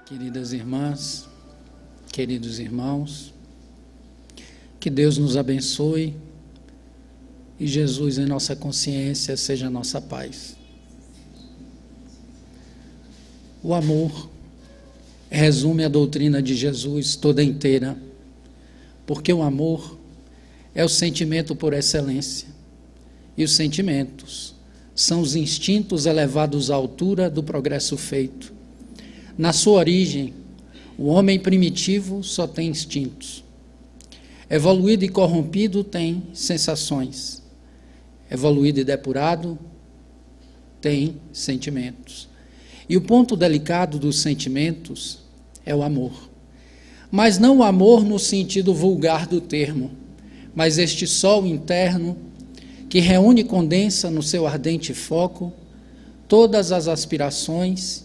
Queridas irmãs, queridos irmãos, que Deus nos abençoe e Jesus em nossa consciência seja a nossa paz. O amor resume a doutrina de Jesus toda inteira, porque o amor é o sentimento por excelência, e os sentimentos são os instintos elevados à altura do progresso feito. Na sua origem, o homem primitivo só tem instintos. Evoluído e corrompido tem sensações. Evoluído e depurado tem sentimentos. E o ponto delicado dos sentimentos é o amor. Mas não o amor no sentido vulgar do termo, mas este sol interno que reúne e condensa no seu ardente foco todas as aspirações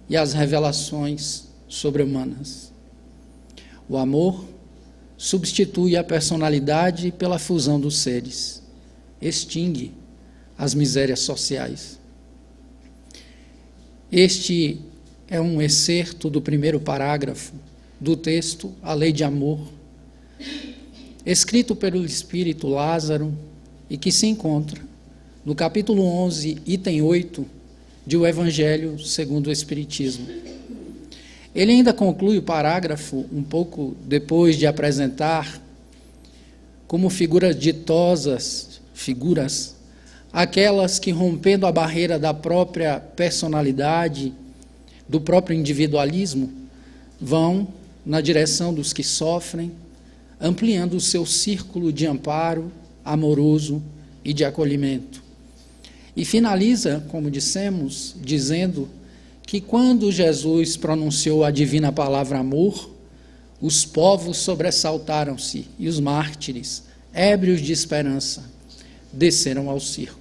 e as revelações sobre-humanas. O amor substitui a personalidade pela fusão dos seres, extingue as misérias sociais. Este é um excerto do primeiro parágrafo do texto A Lei de Amor, escrito pelo Espírito Lázaro e que se encontra no capítulo 11, item 8, de O Evangelho segundo o Espiritismo. Ele ainda conclui o parágrafo um pouco depois de apresentar como figuras ditosas, aquelas que, rompendo a barreira da própria personalidade, do próprio individualismo, vão na direção dos que sofrem, ampliando o seu círculo de amparo amoroso e de acolhimento. E finaliza, como dissemos, dizendo que quando Jesus pronunciou a divina palavra amor, os povos sobressaltaram-se e os mártires, ébrios de esperança, desceram ao circo.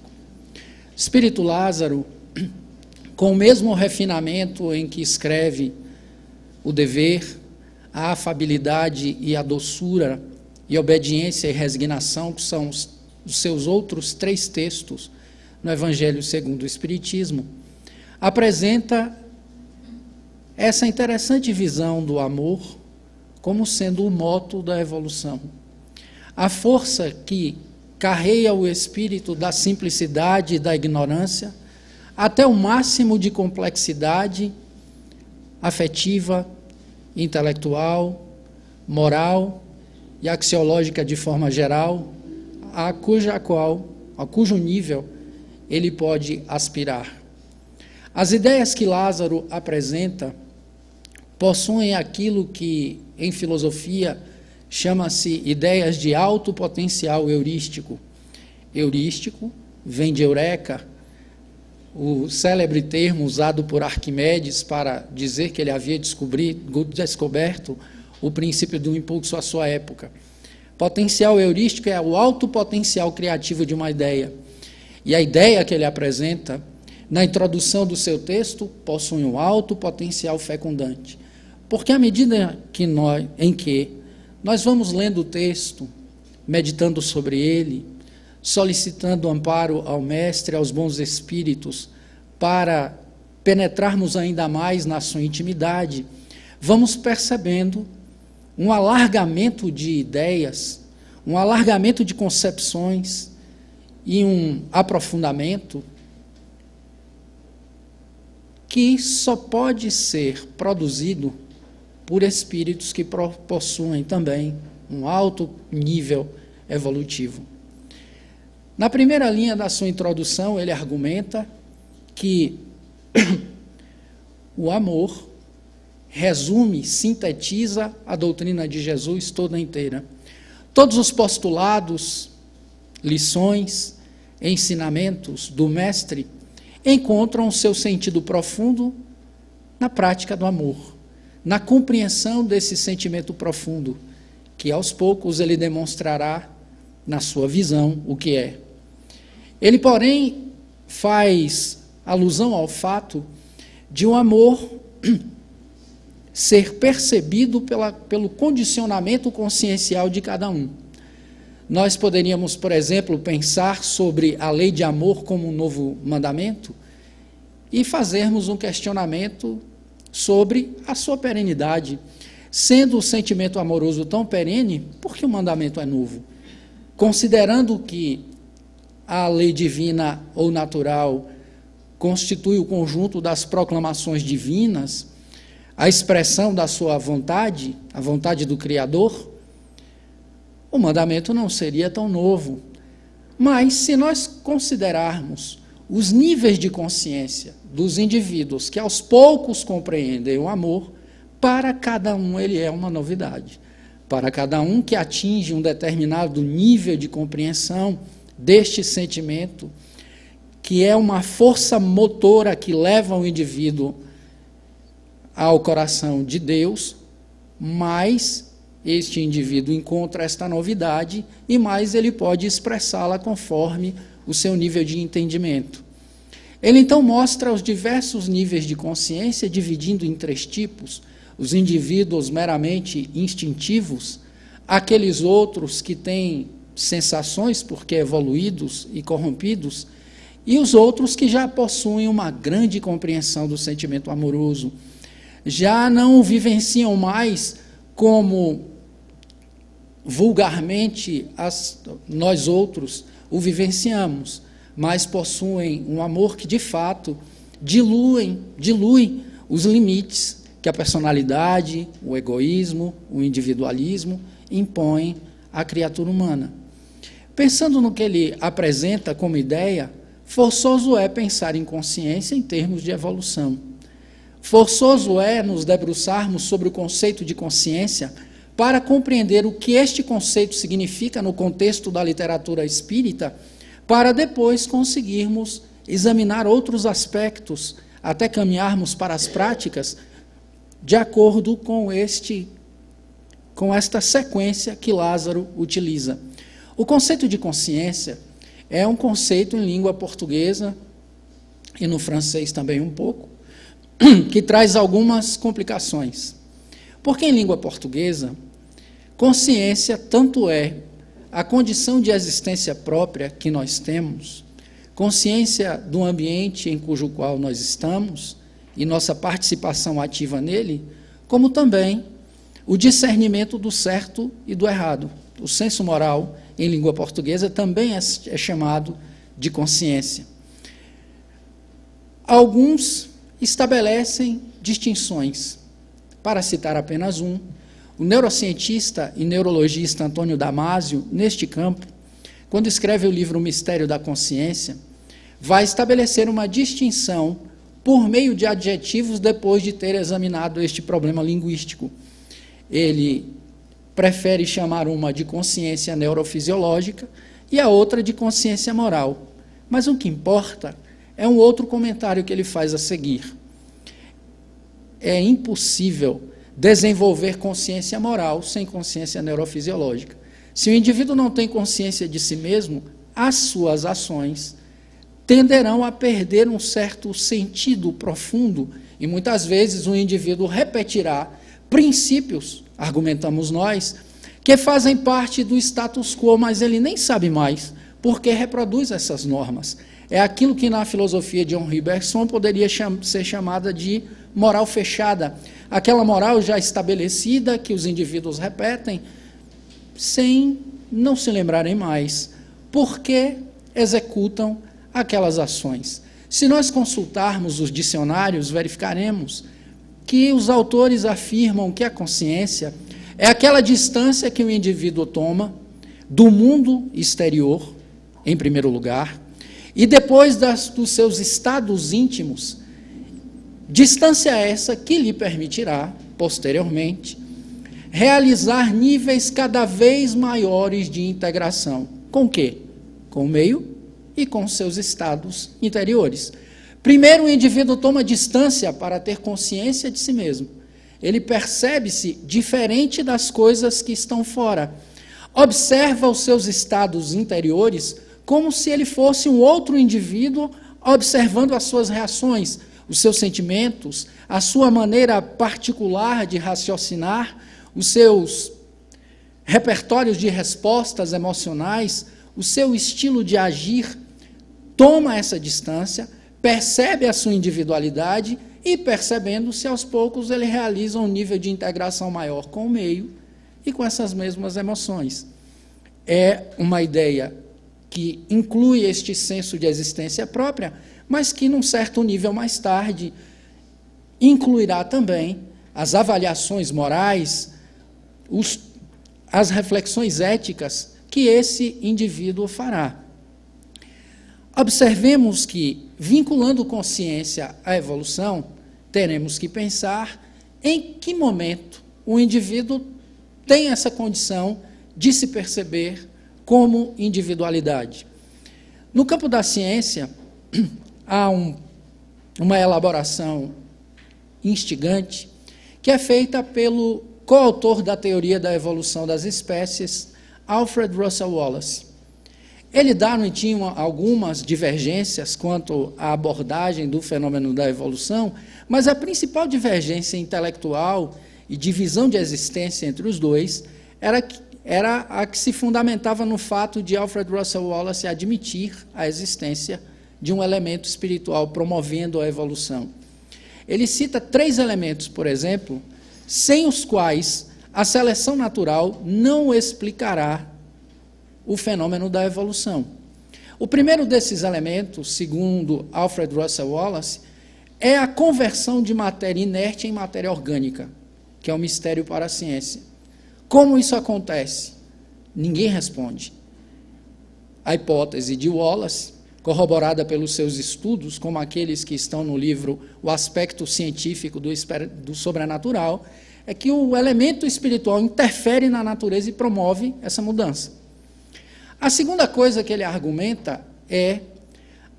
Espírito Lázaro, com o mesmo refinamento em que escreve o dever, a afabilidade e a doçura, e obediência e resignação, que são os seus outros 3 textos no Evangelho segundo o Espiritismo, apresenta essa interessante visão do amor como sendo o moto da evolução. A força que carreia o espírito da simplicidade e da ignorância até o máximo de complexidade afetiva, intelectual, moral e axiológica de forma geral, a cujo nível ele pode aspirar. As ideias que Lázaro apresenta possuem aquilo que, em filosofia, chama-se ideias de alto potencial heurístico. Heurístico vem de eureka, o célebre termo usado por Arquimedes para dizer que ele havia descoberto o princípio do impulso à sua época. Potencial heurístico é o alto potencial criativo de uma ideia. E a ideia que ele apresenta, na introdução do seu texto, possui um alto potencial fecundante. Porque à medida em que nós vamos lendo o texto, meditando sobre ele, solicitando amparo ao Mestre, aos bons espíritos, para penetrarmos ainda mais na sua intimidade, vamos percebendo um alargamento de ideias, um alargamento de concepções e um aprofundamento que só pode ser produzido por espíritos que possuem também um alto nível evolutivo. Na primeira linha da sua introdução, ele argumenta que o amor resume, sintetiza a doutrina de Jesus toda inteira. Todos os postulados, lições, ensinamentos do Mestre encontram o seu sentido profundo na prática do amor, na compreensão desse sentimento profundo, que aos poucos ele demonstrará na sua visão o que é. Ele, porém, faz alusão ao fato de um amor ser percebido pelo condicionamento consciencial de cada um. Nós poderíamos, por exemplo, pensar sobre a lei de amor como um novo mandamento e fazermos um questionamento sobre a sua perenidade. Sendo o sentimento amoroso tão perene, por que o mandamento é novo? Considerando que a lei divina ou natural constitui o conjunto das proclamações divinas, a expressão da sua vontade, a vontade do Criador, o mandamento não seria tão novo. Mas, se nós considerarmos os níveis de consciência dos indivíduos que aos poucos compreendem o amor, para cada um ele é uma novidade. Para cada um que atinge um determinado nível de compreensão deste sentimento, que é uma força motora que leva o indivíduo ao coração de Deus, mais este indivíduo encontra esta novidade e mais ele pode expressá-la conforme o seu nível de entendimento. Ele então mostra os diversos níveis de consciência, dividindo em 3 tipos: os indivíduos meramente instintivos, aqueles outros que têm sensações porque evoluídos e corrompidos, e os outros que já possuem uma grande compreensão do sentimento amoroso, já não o vivenciam mais como vulgarmente nós outros o vivenciamos, mas possuem um amor que de fato dilui os limites que a personalidade, o egoísmo, o individualismo impõem à criatura humana. Pensando no que ele apresenta como ideia, forçoso é pensar em consciência em termos de evolução. Forçoso é nos debruçarmos sobre o conceito de consciência para compreender o que este conceito significa no contexto da literatura espírita, para depois conseguirmos examinar outros aspectos, até caminharmos para as práticas, de acordo com esta sequência que Lázaro utiliza. O conceito de consciência é um conceito em língua portuguesa, e no francês também um pouco, que traz algumas complicações. Porque em língua portuguesa, consciência tanto é a condição de existência própria que nós temos, consciência do ambiente em cujo qual nós estamos e nossa participação ativa nele, como também o discernimento do certo e do errado. O senso moral, em língua portuguesa, também é chamado de consciência. Alguns estabelecem distinções. Para citar apenas um, o neurocientista e neurologista Antônio Damasio, neste campo, quando escreve o livro O Mistério da Consciência, vai estabelecer uma distinção por meio de adjetivos depois de ter examinado este problema linguístico. Ele prefere chamar uma de consciência neurofisiológica e a outra de consciência moral. Mas o que importa é um outro comentário que ele faz a seguir. É impossível desenvolver consciência moral sem consciência neurofisiológica. Se o indivíduo não tem consciência de si mesmo, as suas ações tenderão a perder um certo sentido profundo e muitas vezes o indivíduo repetirá princípios, argumentamos nós, que fazem parte do status quo, mas ele nem sabe mais, porque reproduz essas normas. É aquilo que na filosofia de Henri Bergson poderia ser chamada de moral fechada. Aquela moral já estabelecida que os indivíduos repetem sem não se lembrarem mais, porque executam aquelas ações. Se nós consultarmos os dicionários, verificaremos que os autores afirmam que a consciência é aquela distância que o indivíduo toma do mundo exterior, em primeiro lugar, e depois dos seus estados íntimos, distância essa que lhe permitirá, posteriormente, realizar níveis cada vez maiores de integração. Com o quê? Com o meio e com seus estados interiores. Primeiro, o indivíduo toma distância para ter consciência de si mesmo. Ele percebe-se diferente das coisas que estão fora. Observa os seus estados interiores como se ele fosse um outro indivíduo observando as suas reações, os seus sentimentos, a sua maneira particular de raciocinar, os seus repertórios de respostas emocionais, o seu estilo de agir. Toma essa distância, percebe a sua individualidade e percebendo-se aos poucos, ele realiza um nível de integração maior com o meio e com essas mesmas emoções. É uma ideia que inclui este senso de existência própria, mas que, num certo nível mais tarde, incluirá também as avaliações morais, as reflexões éticas que esse indivíduo fará. Observemos que, vinculando consciência à evolução, teremos que pensar em que momento o indivíduo tem essa condição de se perceber como individualidade. No campo da ciência, há uma elaboração instigante que é feita pelo coautor da teoria da evolução das espécies, Alfred Russel Wallace. Ele, Darwin, tinha algumas divergências quanto à abordagem do fenômeno da evolução, mas a principal divergência intelectual e divisão de existência entre os dois era a que se fundamentava no fato de Alfred Russel Wallace admitir a existência de um elemento espiritual promovendo a evolução. Ele cita 3 elementos, por exemplo, sem os quais a seleção natural não explicará o fenômeno da evolução. O primeiro desses elementos, segundo Alfred Russel Wallace, é a conversão de matéria inerte em matéria orgânica, que é um mistério para a ciência. Como isso acontece? Ninguém responde. A hipótese de Wallace, corroborada pelos seus estudos, como aqueles que estão no livro O Aspecto Científico do Sobrenatural, é que o elemento espiritual interfere na natureza e promove essa mudança. A segunda coisa que ele argumenta é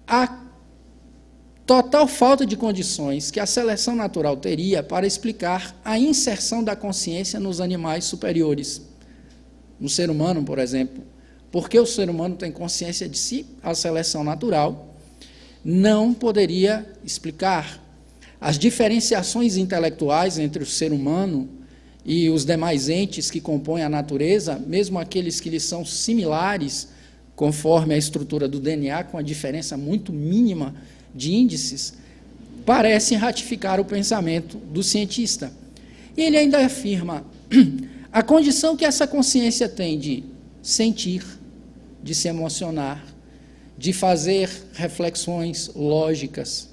a total falta de condições que a seleção natural teria para explicar a inserção da consciência nos animais superiores. No ser humano, por exemplo, porque o ser humano tem consciência de si, a seleção natural não poderia explicar. As diferenciações intelectuais entre o ser humano e os demais entes que compõem a natureza, mesmo aqueles que lhes são similares, conforme a estrutura do DNA, com a diferença muito mínima de índices, parecem ratificar o pensamento do cientista. E ele ainda afirma a condição que essa consciência tem de sentir, de se emocionar, de fazer reflexões lógicas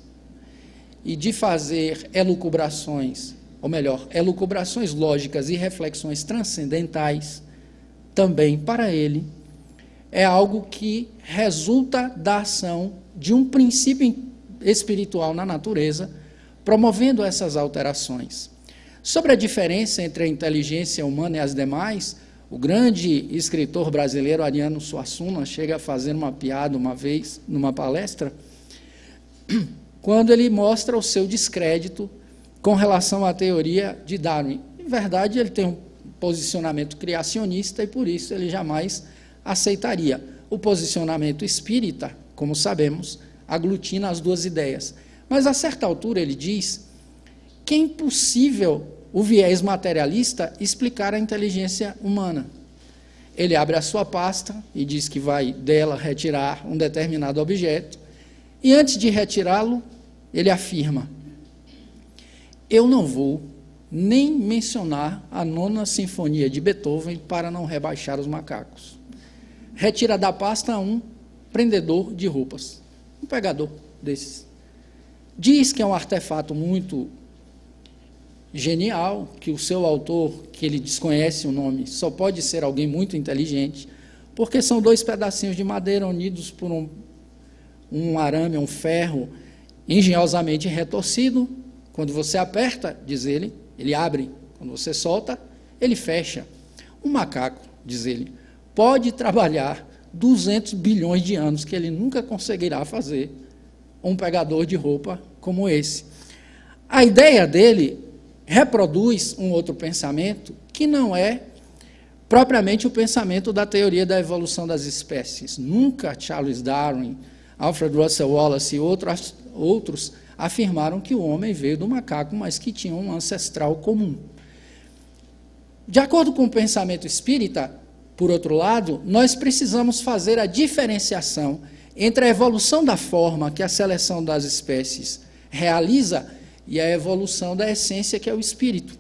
e de fazer elucubrações, ou melhor, elucubrações lógicas e reflexões transcendentais, também para ele é algo que resulta da ação de um princípio espiritual na natureza, promovendo essas alterações. Sobre a diferença entre a inteligência humana e as demais, o grande escritor brasileiro Ariano Suassuna chega a fazer uma piada uma vez, numa palestra, quando ele mostra o seu descrédito com relação à teoria de Darwin. Em verdade, ele tem um posicionamento criacionista e, por isso, ele jamais aceitaria. O posicionamento espírita, como sabemos, aglutina as duas ideias. Mas, a certa altura, ele diz que é impossível o viés materialista explicar a inteligência humana. Ele abre a sua pasta e diz que vai dela retirar um determinado objeto, e antes de retirá-lo, ele afirma: eu não vou nem mencionar a 9ª Sinfonia de Beethoven para não rebaixar os macacos. Retira da pasta um prendedor de roupas, um pegador desses. Diz que é um artefato muito genial, que o seu autor, que ele desconhece o nome, só pode ser alguém muito inteligente, porque são 2 pedacinhos de madeira unidos por um arame, um ferro, engenhosamente retorcido. Quando você aperta, diz ele, ele abre. Quando você solta, ele fecha. Um macaco, diz ele, pode trabalhar 200 bilhões de anos, que ele nunca conseguirá fazer um pegador de roupa como esse. A ideia dele reproduz um outro pensamento que não é propriamente o pensamento da teoria da evolução das espécies. Nunca Charles Darwin, Alfred Russel Wallace e outros afirmaram que o homem veio do macaco, mas que tinha um ancestral comum. De acordo com o pensamento espírita, por outro lado, nós precisamos fazer a diferenciação entre a evolução da forma que a seleção das espécies realiza e a evolução da essência, que é o espírito,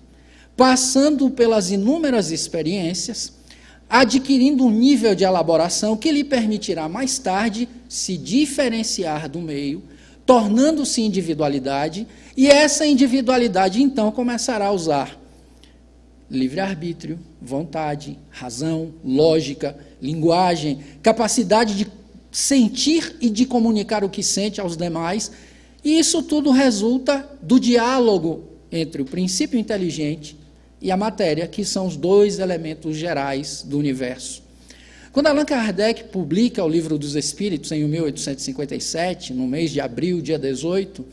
passando pelas inúmeras experiências, adquirindo um nível de elaboração que lhe permitirá mais tarde se diferenciar do meio, tornando-se individualidade, e essa individualidade então começará a usar livre-arbítrio, vontade, razão, lógica, linguagem, capacidade de sentir e de comunicar o que sente aos demais, e isso tudo resulta do diálogo entre o princípio inteligente e a matéria, que são os dois elementos gerais do universo. Quando Allan Kardec publica o Livro dos Espíritos, em 1857, no mês de abril, dia 18,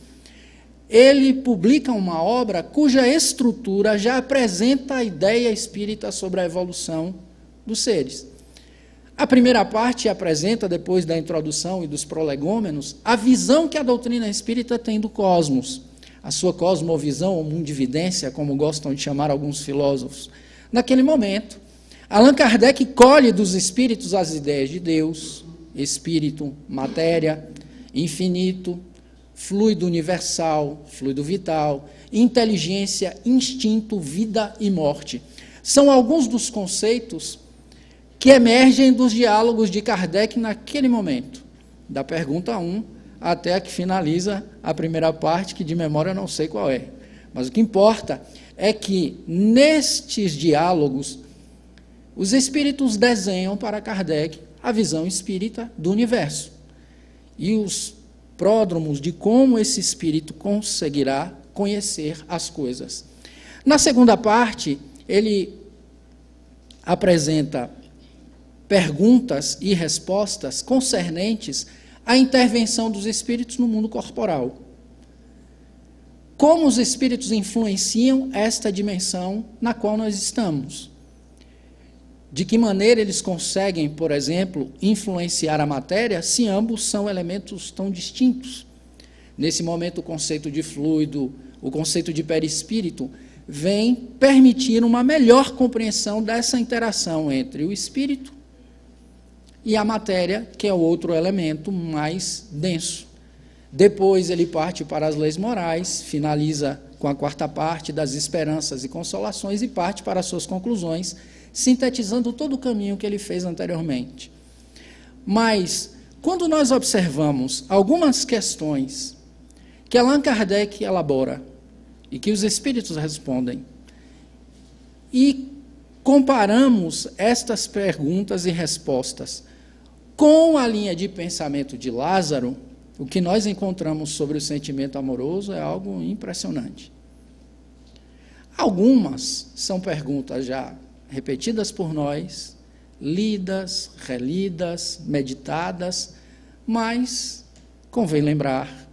ele publica uma obra cuja estrutura já apresenta a ideia espírita sobre a evolução dos seres. A primeira parte apresenta, depois da introdução e dos prolegômenos, a visão que a doutrina espírita tem do cosmos, a sua cosmovisão ou mundividência, como gostam de chamar alguns filósofos. Naquele momento, Allan Kardec colhe dos espíritos as ideias de Deus, espírito, matéria, infinito, fluido universal, fluido vital, inteligência, instinto, vida e morte. São alguns dos conceitos que emergem dos diálogos de Kardec naquele momento, da pergunta 1 até a que finaliza a primeira parte, que de memória eu não sei qual é. Mas o que importa é que, nestes diálogos, os espíritos desenham para Kardec a visão espírita do universo e os pródromos de como esse espírito conseguirá conhecer as coisas. Na segunda parte, ele apresenta perguntas e respostas concernentes à intervenção dos espíritos no mundo corporal. Como os espíritos influenciam esta dimensão na qual nós estamos? De que maneira eles conseguem, por exemplo, influenciar a matéria, se ambos são elementos tão distintos? Nesse momento, o conceito de fluido, o conceito de perispírito, vem permitir uma melhor compreensão dessa interação entre o espírito e a matéria, que é o outro elemento mais denso. Depois ele parte para as leis morais, finaliza com a quarta parte das esperanças e consolações e parte para as suas conclusões, sintetizando todo o caminho que ele fez anteriormente. Mas, quando nós observamos algumas questões que Allan Kardec elabora e que os espíritos respondem, e comparamos estas perguntas e respostas com a linha de pensamento de Lázaro, o que nós encontramos sobre o sentimento amoroso é algo impressionante. Algumas são perguntas já repetidas por nós, lidas, relidas, meditadas, mas convém lembrar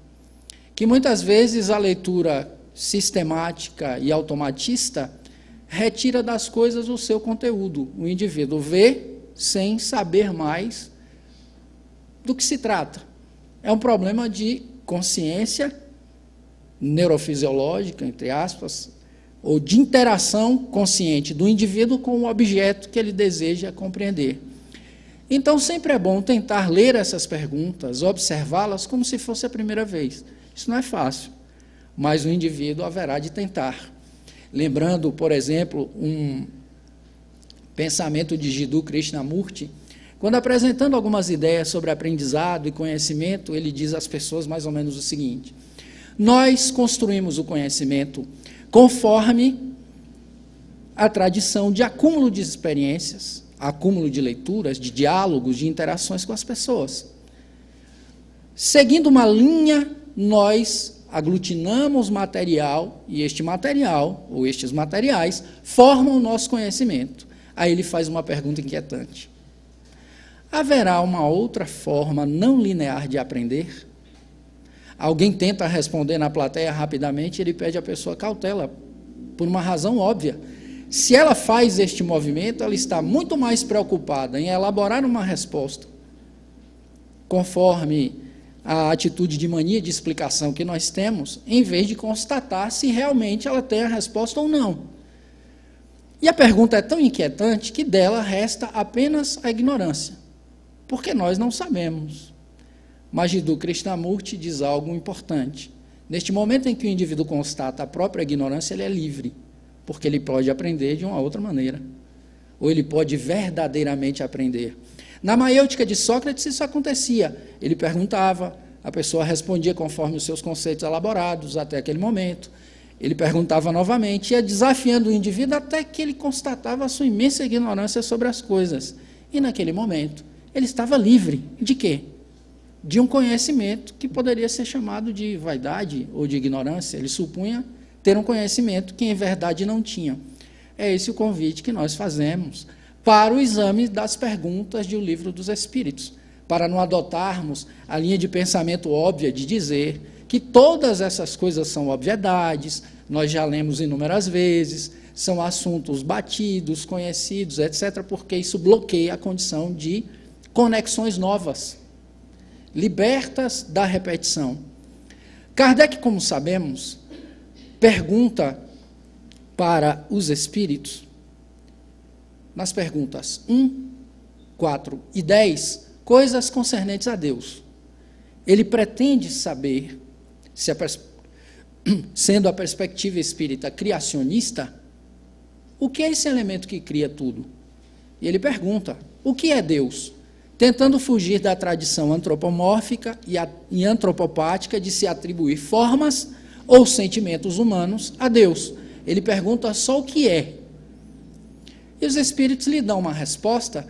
que muitas vezes a leitura sistemática e automatista retira das coisas o seu conteúdo. O indivíduo vê sem saber mais do que se trata. É um problema de consciência neurofisiológica, entre aspas, ou de interação consciente do indivíduo com o objeto que ele deseja compreender. Então, sempre é bom tentar ler essas perguntas, observá-las como se fosse a primeira vez. Isso não é fácil, mas o indivíduo haverá de tentar. Lembrando, por exemplo, um pensamento de Jiddu Krishnamurti, quando apresentando algumas ideias sobre aprendizado e conhecimento, ele diz às pessoas mais ou menos o seguinte: nós construímos o conhecimento conforme a tradição de acúmulo de experiências, acúmulo de leituras, de diálogos, de interações com as pessoas. Seguindo uma linha, nós aglutinamos material, e este material, ou estes materiais, formam o nosso conhecimento. Aí ele faz uma pergunta inquietante: haverá uma outra forma não linear de aprender? Alguém tenta responder na plateia rapidamente, ele pede à pessoa cautela, por uma razão óbvia. Se ela faz este movimento, ela está muito mais preocupada em elaborar uma resposta, conforme a atitude de mania de explicação que nós temos, em vez de constatar se realmente ela tem a resposta ou não. E a pergunta é tão inquietante que dela resta apenas a ignorância, porque nós não sabemos. Mas Jiddu Krishnamurti diz algo importante: Neste momento em que o indivíduo constata a própria ignorância, ele é livre, porque ele pode aprender de uma outra maneira, ou ele pode verdadeiramente aprender. Na maiêutica de Sócrates isso acontecia, ele perguntava, a pessoa respondia conforme os seus conceitos elaborados até aquele momento, ele perguntava novamente, ia desafiando o indivíduo até que ele constatava a sua imensa ignorância sobre as coisas. E naquele momento, ele estava livre de quê? De um conhecimento que poderia ser chamado de vaidade ou de ignorância. Ele supunha ter um conhecimento que em verdade não tinha. É esse o convite que nós fazemos para o exame das perguntas do Livro dos Espíritos, para não adotarmos a linha de pensamento óbvia de dizer que todas essas coisas são obviedades, nós já lemos inúmeras vezes, são assuntos batidos, conhecidos, etc., porque isso bloqueia a condição de conexões novas, libertas da repetição. Kardec, como sabemos, pergunta para os espíritos, nas perguntas 1, 4 e 10, coisas concernentes a Deus. Ele pretende saber, sendo a perspectiva espírita criacionista, o que é esse elemento que cria tudo? E ele pergunta, o que é Deus? Tentando fugir da tradição antropomórfica e antropopática de se atribuir formas ou sentimentos humanos a Deus. Ele pergunta só o que é. E os espíritos lhe dão uma resposta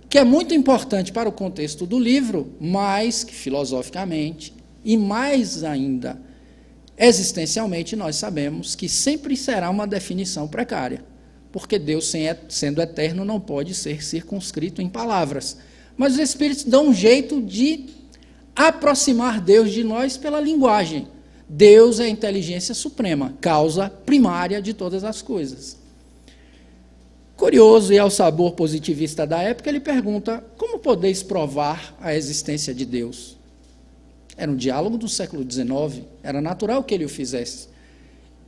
que é muito importante para o contexto do livro, mais que filosoficamente, e mais ainda existencialmente, nós sabemos que sempre será uma definição precária, porque Deus, sendo eterno, não pode ser circunscrito em palavras. Mas os espíritos dão um jeito de aproximar Deus de nós pela linguagem. Deus é a inteligência suprema, causa primária de todas as coisas. Curioso e ao sabor positivista da época, ele pergunta, como podeis provar a existência de Deus? Era um diálogo do século XIX, era natural que ele o fizesse.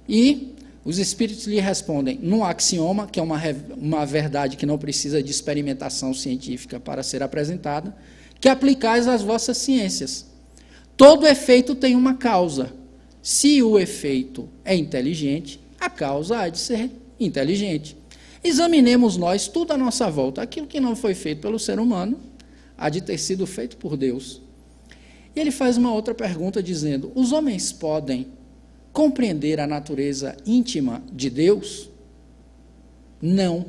E os espíritos lhe respondem, num axioma, que é uma verdade que não precisa de experimentação científica para ser apresentada, que aplicais às vossas ciências. Todo efeito tem uma causa. Se o efeito é inteligente, a causa há de ser inteligente. Examinemos nós tudo à nossa volta. Aquilo que não foi feito pelo ser humano, há de ter sido feito por Deus. E ele faz uma outra pergunta dizendo, os homens podem compreender a natureza íntima de Deus? Não.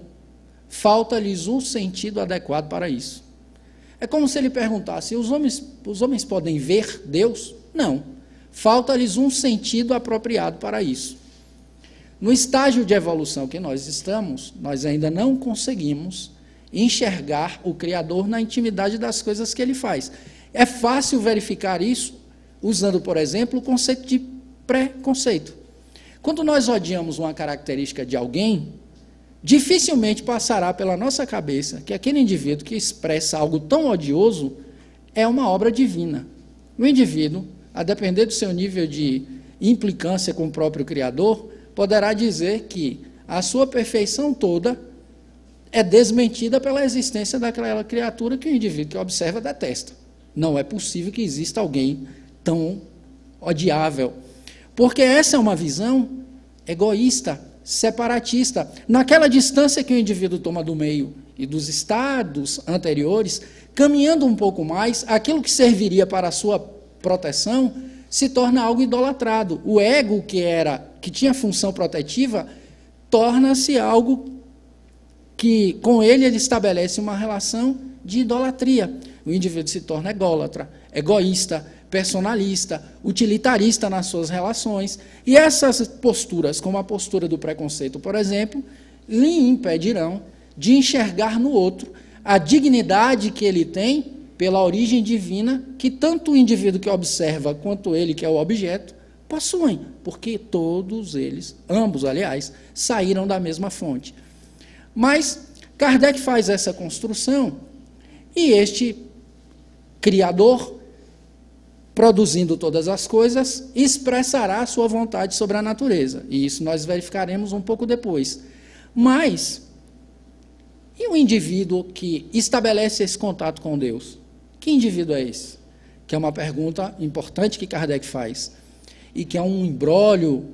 Falta-lhes um sentido adequado para isso. É como se ele perguntasse, os homens podem ver Deus? Não. Falta-lhes um sentido apropriado para isso. No estágio de evolução que nós estamos, nós ainda não conseguimos enxergar o Criador na intimidade das coisas que ele faz. É fácil verificar isso usando, por exemplo, o conceito de preconceito. Quando nós odiamos uma característica de alguém, dificilmente passará pela nossa cabeça que aquele indivíduo que expressa algo tão odioso é uma obra divina. O indivíduo, a depender do seu nível de implicância com o próprio Criador, poderá dizer que a sua perfeição toda é desmentida pela existência daquela criatura que o indivíduo que observa detesta. Não é possível que exista alguém tão odiável. Porque essa é uma visão egoísta, separatista. Naquela distância que o indivíduo toma do meio e dos estados anteriores, caminhando um pouco mais, aquilo que serviria para a sua proteção se torna algo idolatrado. O ego, que tinha função protetiva, torna-se algo que, com ele estabelece uma relação de idolatria. O indivíduo se torna ególatra, egoísta, personalista, utilitarista nas suas relações. E essas posturas, como a postura do preconceito, por exemplo, lhe impedirão de enxergar no outro a dignidade que ele tem pela origem divina, que tanto o indivíduo que observa quanto ele que é o objeto possuem, porque todos eles, ambos, aliás, saíram da mesma fonte. Mas Kardec faz essa construção e este Criador, produzindo todas as coisas, expressará a sua vontade sobre a natureza. E isso nós verificaremos um pouco depois. Mas, e o indivíduo que estabelece esse contato com Deus? Que indivíduo é esse? Que é uma pergunta importante que Kardec faz. e que é um imbróglio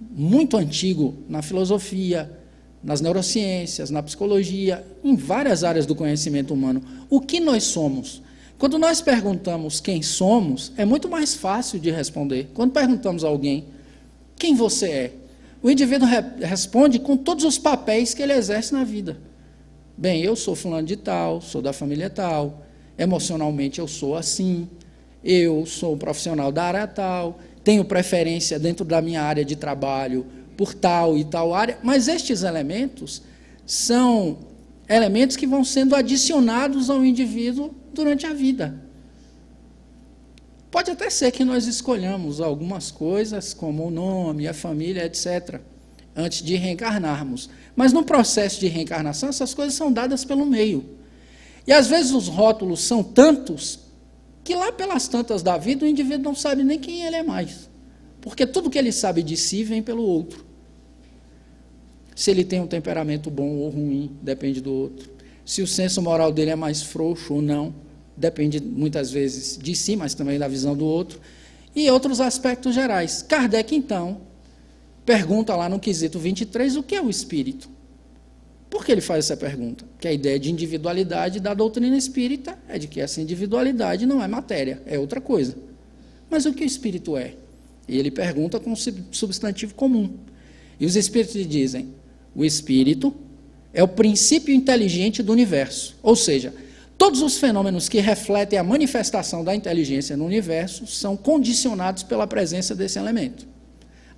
muito antigo na filosofia, nas neurociências, na psicologia, em várias áreas do conhecimento humano. O que nós somos? Quando nós perguntamos quem somos, é muito mais fácil de responder. Quando perguntamos a alguém quem você é, o indivíduo responde com todos os papéis que ele exerce na vida. Bem, eu sou fulano de tal, sou da família tal, emocionalmente eu sou assim, eu sou um profissional da área tal, tenho preferência dentro da minha área de trabalho por tal e tal área, mas estes elementos são elementos que vão sendo adicionados ao indivíduo durante a vida. Pode até ser que nós escolhamos algumas coisas, como o nome, a família, etc., antes de reencarnarmos. Mas no processo de reencarnação, essas coisas são dadas pelo meio. E às vezes os rótulos são tantos que lá pelas tantas da vida o indivíduo não sabe nem quem ele é mais. Porque tudo que ele sabe de si vem pelo outro. Se ele tem um temperamento bom ou ruim, depende do outro. Se o senso moral dele é mais frouxo ou não, depende muitas vezes de si, mas também da visão do outro. E outros aspectos gerais. Kardec, então, pergunta lá no quesito 23 o que é o espírito. Por que ele faz essa pergunta? Porque a ideia de individualidade da doutrina espírita é de que essa individualidade não é matéria, é outra coisa. Mas o que o espírito é? E ele pergunta com um substantivo comum. E os espíritos lhe dizem, o espírito é o princípio inteligente do universo. Ou seja, todos os fenômenos que refletem a manifestação da inteligência no universo são condicionados pela presença desse elemento.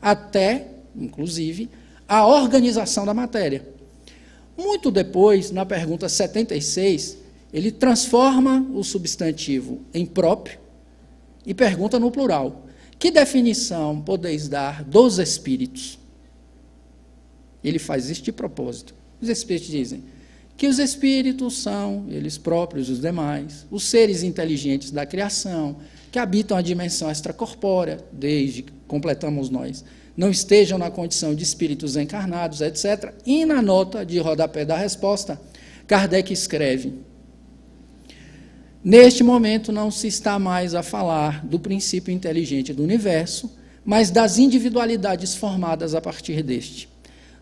Até, inclusive, a organização da matéria. Muito depois, na pergunta 76, ele transforma o substantivo em próprio e pergunta no plural. Que definição podeis dar dos espíritos? Ele faz isso de propósito. Os espíritos dizem que os espíritos são, eles próprios, os demais, os seres inteligentes da criação, que habitam a dimensão extracorpórea, desde que completamos nós, não estejam na condição de espíritos encarnados, etc. E na nota de rodapé da resposta, Kardec escreve, neste momento não se está mais a falar do princípio inteligente do universo, mas das individualidades formadas a partir deste.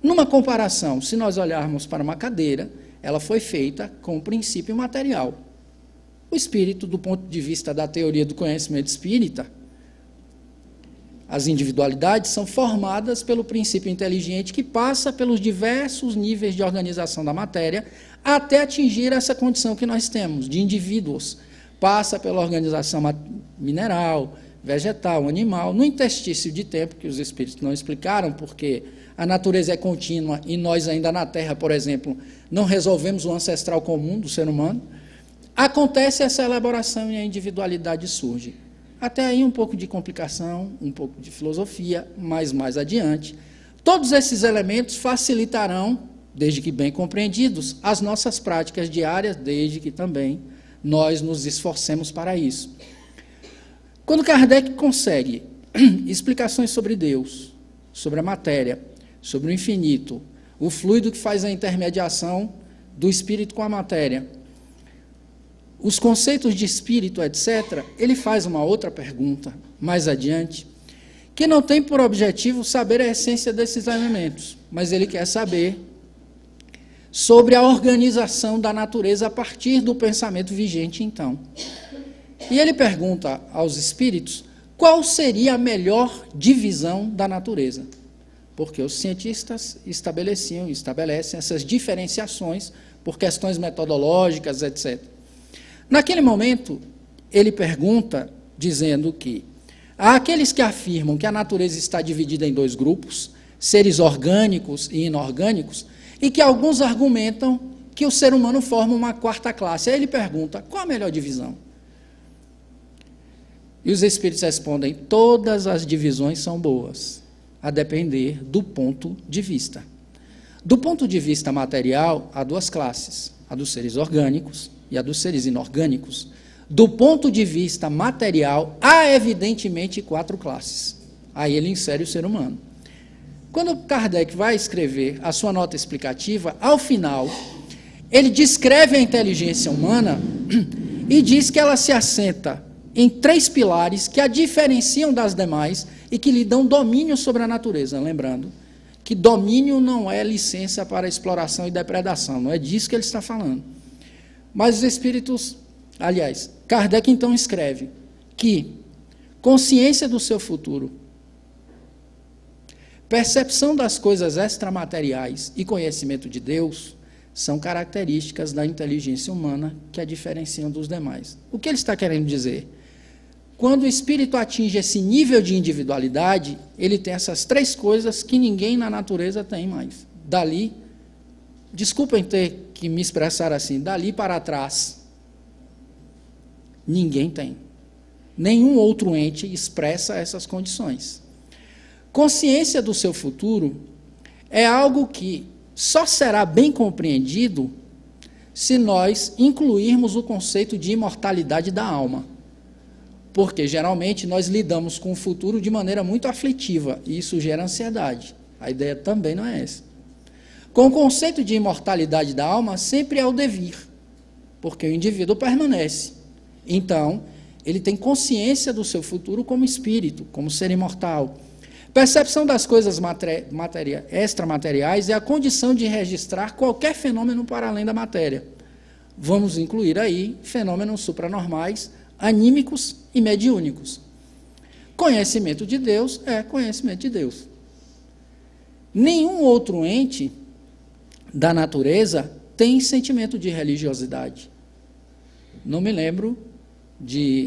Numa comparação, se nós olharmos para uma cadeira, ela foi feita com o princípio material. O espírito, do ponto de vista da teoria do conhecimento espírita, as individualidades são formadas pelo princípio inteligente que passa pelos diversos níveis de organização da matéria até atingir essa condição que nós temos, de indivíduos. Passa pela organização mineral, vegetal, animal, no interstício de tempo, que os espíritos não explicaram, porque a natureza é contínua e nós ainda na Terra, por exemplo, não resolvemos o ancestral comum do ser humano. Acontece essa elaboração e a individualidade surge. Até aí um pouco de complicação, um pouco de filosofia, mas mais adiante. Todos esses elementos facilitarão, desde que bem compreendidos, as nossas práticas diárias, desde que também nós nos esforcemos para isso. Quando Kardec consegue explicações sobre Deus, sobre a matéria, sobre o infinito, o fluido que faz a intermediação do espírito com a matéria, os conceitos de espírito, etc., ele faz uma outra pergunta, mais adiante, que não tem por objetivo saber a essência desses elementos, mas ele quer saber sobre a organização da natureza a partir do pensamento vigente, então. E ele pergunta aos espíritos qual seria a melhor divisão da natureza, porque os cientistas estabelecem essas diferenciações por questões metodológicas, etc. Naquele momento, ele pergunta, dizendo que há aqueles que afirmam que a natureza está dividida em dois grupos, seres orgânicos e inorgânicos, e que alguns argumentam que o ser humano forma uma quarta classe. Aí ele pergunta, qual a melhor divisão? E os espíritos respondem, todas as divisões são boas, a depender do ponto de vista. Do ponto de vista material, há duas classes, a dos seres orgânicos e a dos seres inorgânicos. Do ponto de vista material, há evidentemente quatro classes. Aí ele insere o ser humano. Quando Kardec vai escrever a sua nota explicativa, ao final, ele descreve a inteligência humana e diz que ela se assenta em três pilares que a diferenciam das demais e que lhe dão domínio sobre a natureza. Lembrando que domínio não é licença para exploração e depredação, não é disso que ele está falando. Mas os espíritos, aliás, Kardec então escreve que consciência do seu futuro, percepção das coisas extramateriais e conhecimento de Deus são características da inteligência humana que a diferenciam dos demais. O que ele está querendo dizer? Quando o espírito atinge esse nível de individualidade, ele tem essas três coisas que ninguém na natureza tem mais. Dali, desculpem ter que me expressar assim, dali para trás, ninguém tem. Nenhum outro ente expressa essas condições. Consciência do seu futuro é algo que só será bem compreendido se nós incluirmos o conceito de imortalidade da alma. Porque, geralmente, nós lidamos com o futuro de maneira muito aflitiva, e isso gera ansiedade. A ideia também não é essa. Com o conceito de imortalidade da alma, sempre é o devir, porque o indivíduo permanece. Então, ele tem consciência do seu futuro como espírito, como ser imortal. Percepção das coisas extramateriais é a condição de registrar qualquer fenômeno para além da matéria. Vamos incluir aí fenômenos supranormais, anímicos e mediúnicos. Conhecimento de Deus é conhecimento de Deus. Nenhum outro ente da natureza tem sentimento de religiosidade. Não me lembro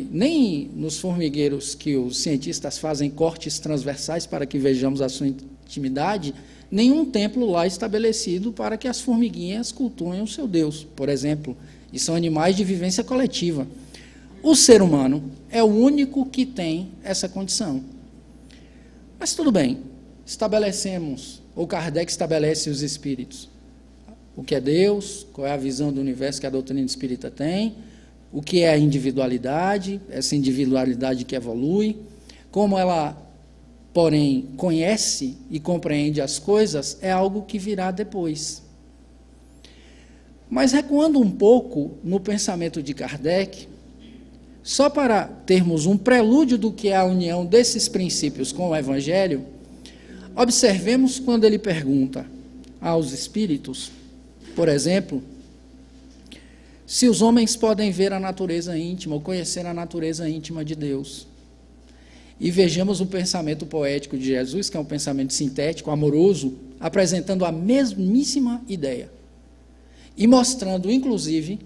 nem nos formigueiros que os cientistas fazem cortes transversais para que vejamos a sua intimidade, nenhum templo lá estabelecido para que as formiguinhas cultuem o seu Deus, por exemplo, e são animais de vivência coletiva. O ser humano é o único que tem essa condição. Mas tudo bem, estabelecemos, ou Kardec estabelece os espíritos. O que é Deus, qual é a visão do universo que a doutrina espírita tem, o que é a individualidade, essa individualidade que evolui, como ela, porém, conhece e compreende as coisas, é algo que virá depois. Mas recuando um pouco no pensamento de Kardec, só para termos um prelúdio do que é a união desses princípios com o Evangelho, observemos quando ele pergunta aos espíritos, por exemplo, se os homens podem ver a natureza íntima ou conhecer a natureza íntima de Deus. E vejamos o pensamento poético de Jesus, que é um pensamento sintético, amoroso, apresentando a mesmíssima ideia. E mostrando, inclusive,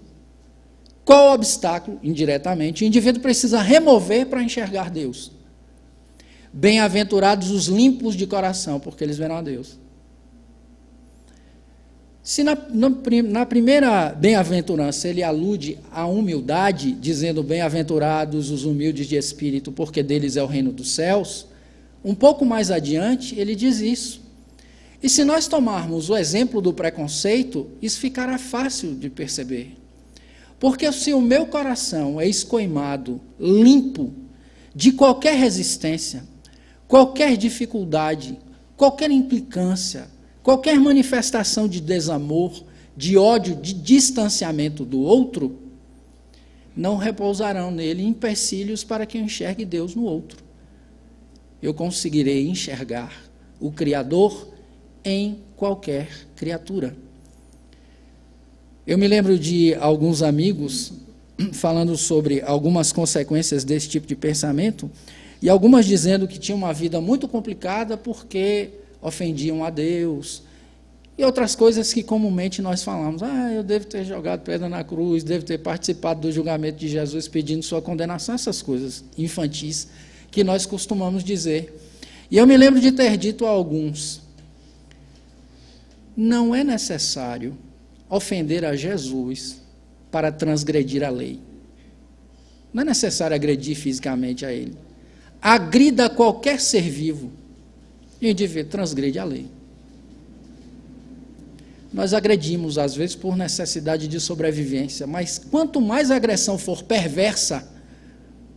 qual obstáculo, indiretamente, o indivíduo precisa remover para enxergar Deus. Bem-aventurados os limpos de coração, porque eles verão a Deus. Se na primeira bem-aventurança ele alude à humildade, dizendo bem-aventurados os humildes de espírito, porque deles é o reino dos céus, um pouco mais adiante ele diz isso. E se nós tomarmos o exemplo do preconceito, isso ficará fácil de perceber. Porque se o meu coração é escoimado, limpo, de qualquer resistência, qualquer dificuldade, qualquer implicância, qualquer manifestação de desamor, de ódio, de distanciamento do outro, não repousarão nele empecilhos para que eu enxergue Deus no outro. Eu conseguirei enxergar o Criador em qualquer criatura. Eu me lembro de alguns amigos falando sobre algumas consequências desse tipo de pensamento, e algumas dizendo que tinham uma vida muito complicada porque ofendiam a Deus, e outras coisas que comumente nós falamos, eu devo ter jogado pedra na cruz, devo ter participado do julgamento de Jesus pedindo sua condenação, essas coisas infantis que nós costumamos dizer. E eu me lembro de ter dito a alguns, não é necessário ofender a Jesus para transgredir a lei. Não é necessário agredir fisicamente a ele. Agrida qualquer ser vivo, e o indivíduo transgride a lei. Nós agredimos, às vezes, por necessidade de sobrevivência, mas quanto mais a agressão for perversa,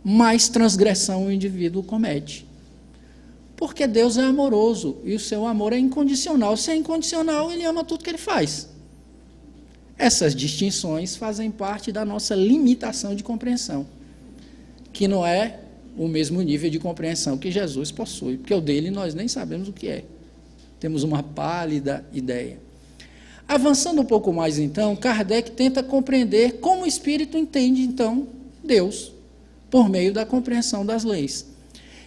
mais transgressão o indivíduo comete. Porque Deus é amoroso, e o seu amor é incondicional. Se é incondicional, ele ama tudo que ele faz. Essas distinções fazem parte da nossa limitação de compreensão, que não é o mesmo nível de compreensão que Jesus possui, porque o dele nós nem sabemos o que é. Temos uma pálida ideia. Avançando um pouco mais, então, Kardec tenta compreender como o espírito entende, então, Deus, por meio da compreensão das leis.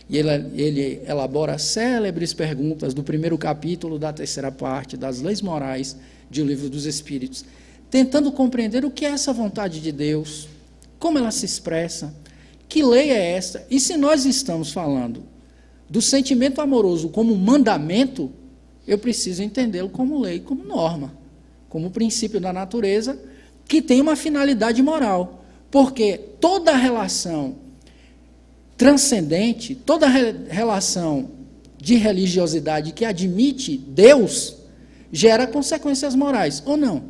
E ele elabora célebres perguntas do primeiro capítulo da terceira parte das leis morais de O Livro dos Espíritos, tentando compreender o que é essa vontade de Deus, como ela se expressa, que lei é esta, e se nós estamos falando do sentimento amoroso como mandamento, eu preciso entendê-lo como lei, como norma, como princípio da natureza, que tem uma finalidade moral, porque toda relação transcendente, toda relação de religiosidade que admite Deus, gera consequências morais, ou não?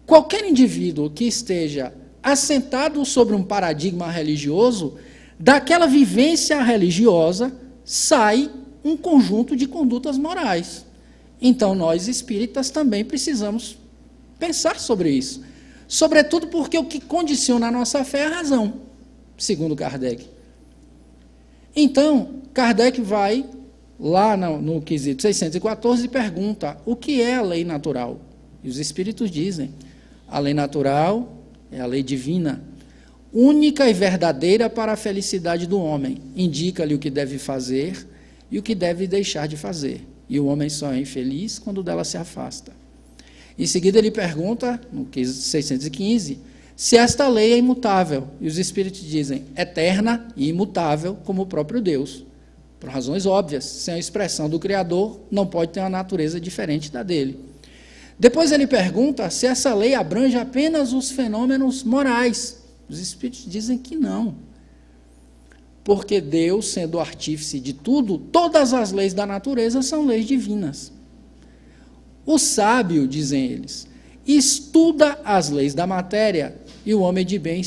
Qualquer indivíduo que esteja assentado sobre um paradigma religioso, daquela vivência religiosa sai um conjunto de condutas morais. Então, nós espíritas também precisamos pensar sobre isso. Sobretudo porque o que condiciona a nossa fé é a razão, segundo Kardec. Então, Kardec vai lá no quesito 614 e pergunta: o que é a lei natural? E os espíritos dizem: a lei natural é a lei divina, única e verdadeira para a felicidade do homem. Indica-lhe o que deve fazer e o que deve deixar de fazer. E o homem só é infeliz quando dela se afasta. Em seguida ele pergunta, no 615, se esta lei é imutável. E os espíritos dizem: eterna e imutável como o próprio Deus. Por razões óbvias, sem a expressão do Criador, não pode ter uma natureza diferente da dele. Depois ele pergunta se essa lei abrange apenas os fenômenos morais. Os espíritos dizem que não. Porque Deus, sendo o artífice de tudo, todas as leis da natureza são leis divinas. O sábio, dizem eles, estuda as leis da matéria, e o homem de bem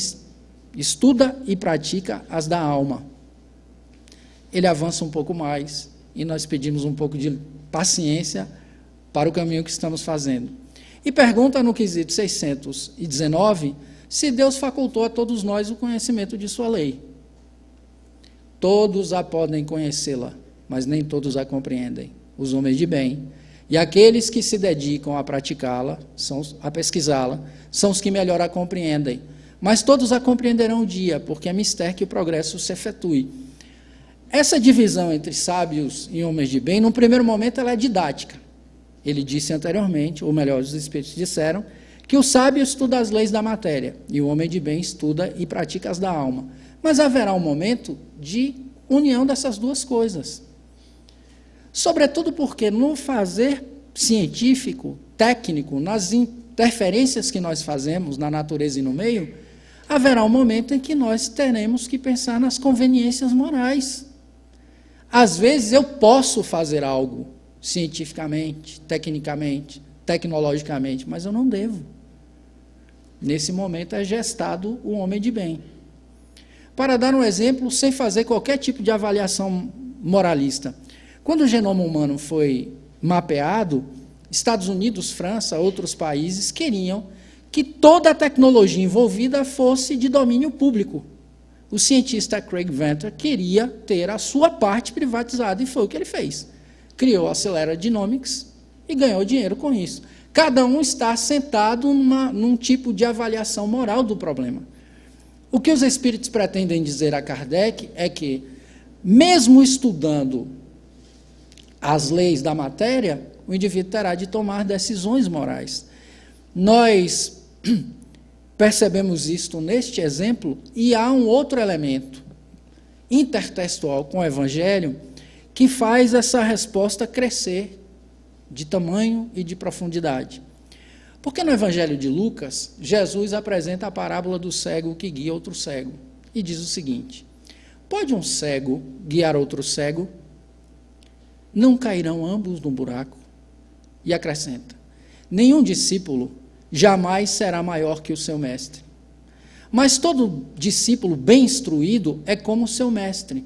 estuda e pratica as da alma. Ele avança um pouco mais, e nós pedimos um pouco de paciência para o caminho que estamos fazendo. E pergunta no quesito 619 se Deus facultou a todos nós o conhecimento de sua lei. Todos a podem conhecê-la, mas nem todos a compreendem. Os homens de bem e aqueles que se dedicam a praticá-la, a pesquisá-la, são os que melhor a compreendem. Mas todos a compreenderão um dia, porque é mistério que o progresso se efetue. Essa divisão entre sábios e homens de bem, num primeiro momento, ela é didática. Ele disse anteriormente, ou melhor, os espíritos disseram, que o sábio estuda as leis da matéria, e o homem de bem estuda e pratica as da alma. Mas haverá um momento de união dessas duas coisas. Sobretudo porque no fazer científico, técnico, nas interferências que nós fazemos na natureza e no meio, haverá um momento em que nós teremos que pensar nas conveniências morais. Às vezes eu posso fazer algo cientificamente, tecnicamente, tecnologicamente, mas eu não devo. Nesse momento é gestado o homem de bem. Para dar um exemplo, sem fazer qualquer tipo de avaliação moralista, quando o genoma humano foi mapeado, Estados Unidos, França, outros países queriam que toda a tecnologia envolvida fosse de domínio público. O cientista Craig Venter queria ter a sua parte privatizada e foi o que ele fez. Criou a Celera Genomics e ganhou dinheiro com isso. Cada um está sentado num tipo de avaliação moral do problema. O que os espíritos pretendem dizer a Kardec é que, mesmo estudando as leis da matéria, o indivíduo terá de tomar decisões morais. Nós percebemos isto neste exemplo, e há um outro elemento intertextual com o Evangelho que faz essa resposta crescer de tamanho e de profundidade. Porque no Evangelho de Lucas, Jesus apresenta a parábola do cego que guia outro cego, e diz o seguinte: pode um cego guiar outro cego? Não cairão ambos no buraco? E acrescenta: nenhum discípulo jamais será maior que o seu mestre. Mas todo discípulo bem instruído é como seu mestre.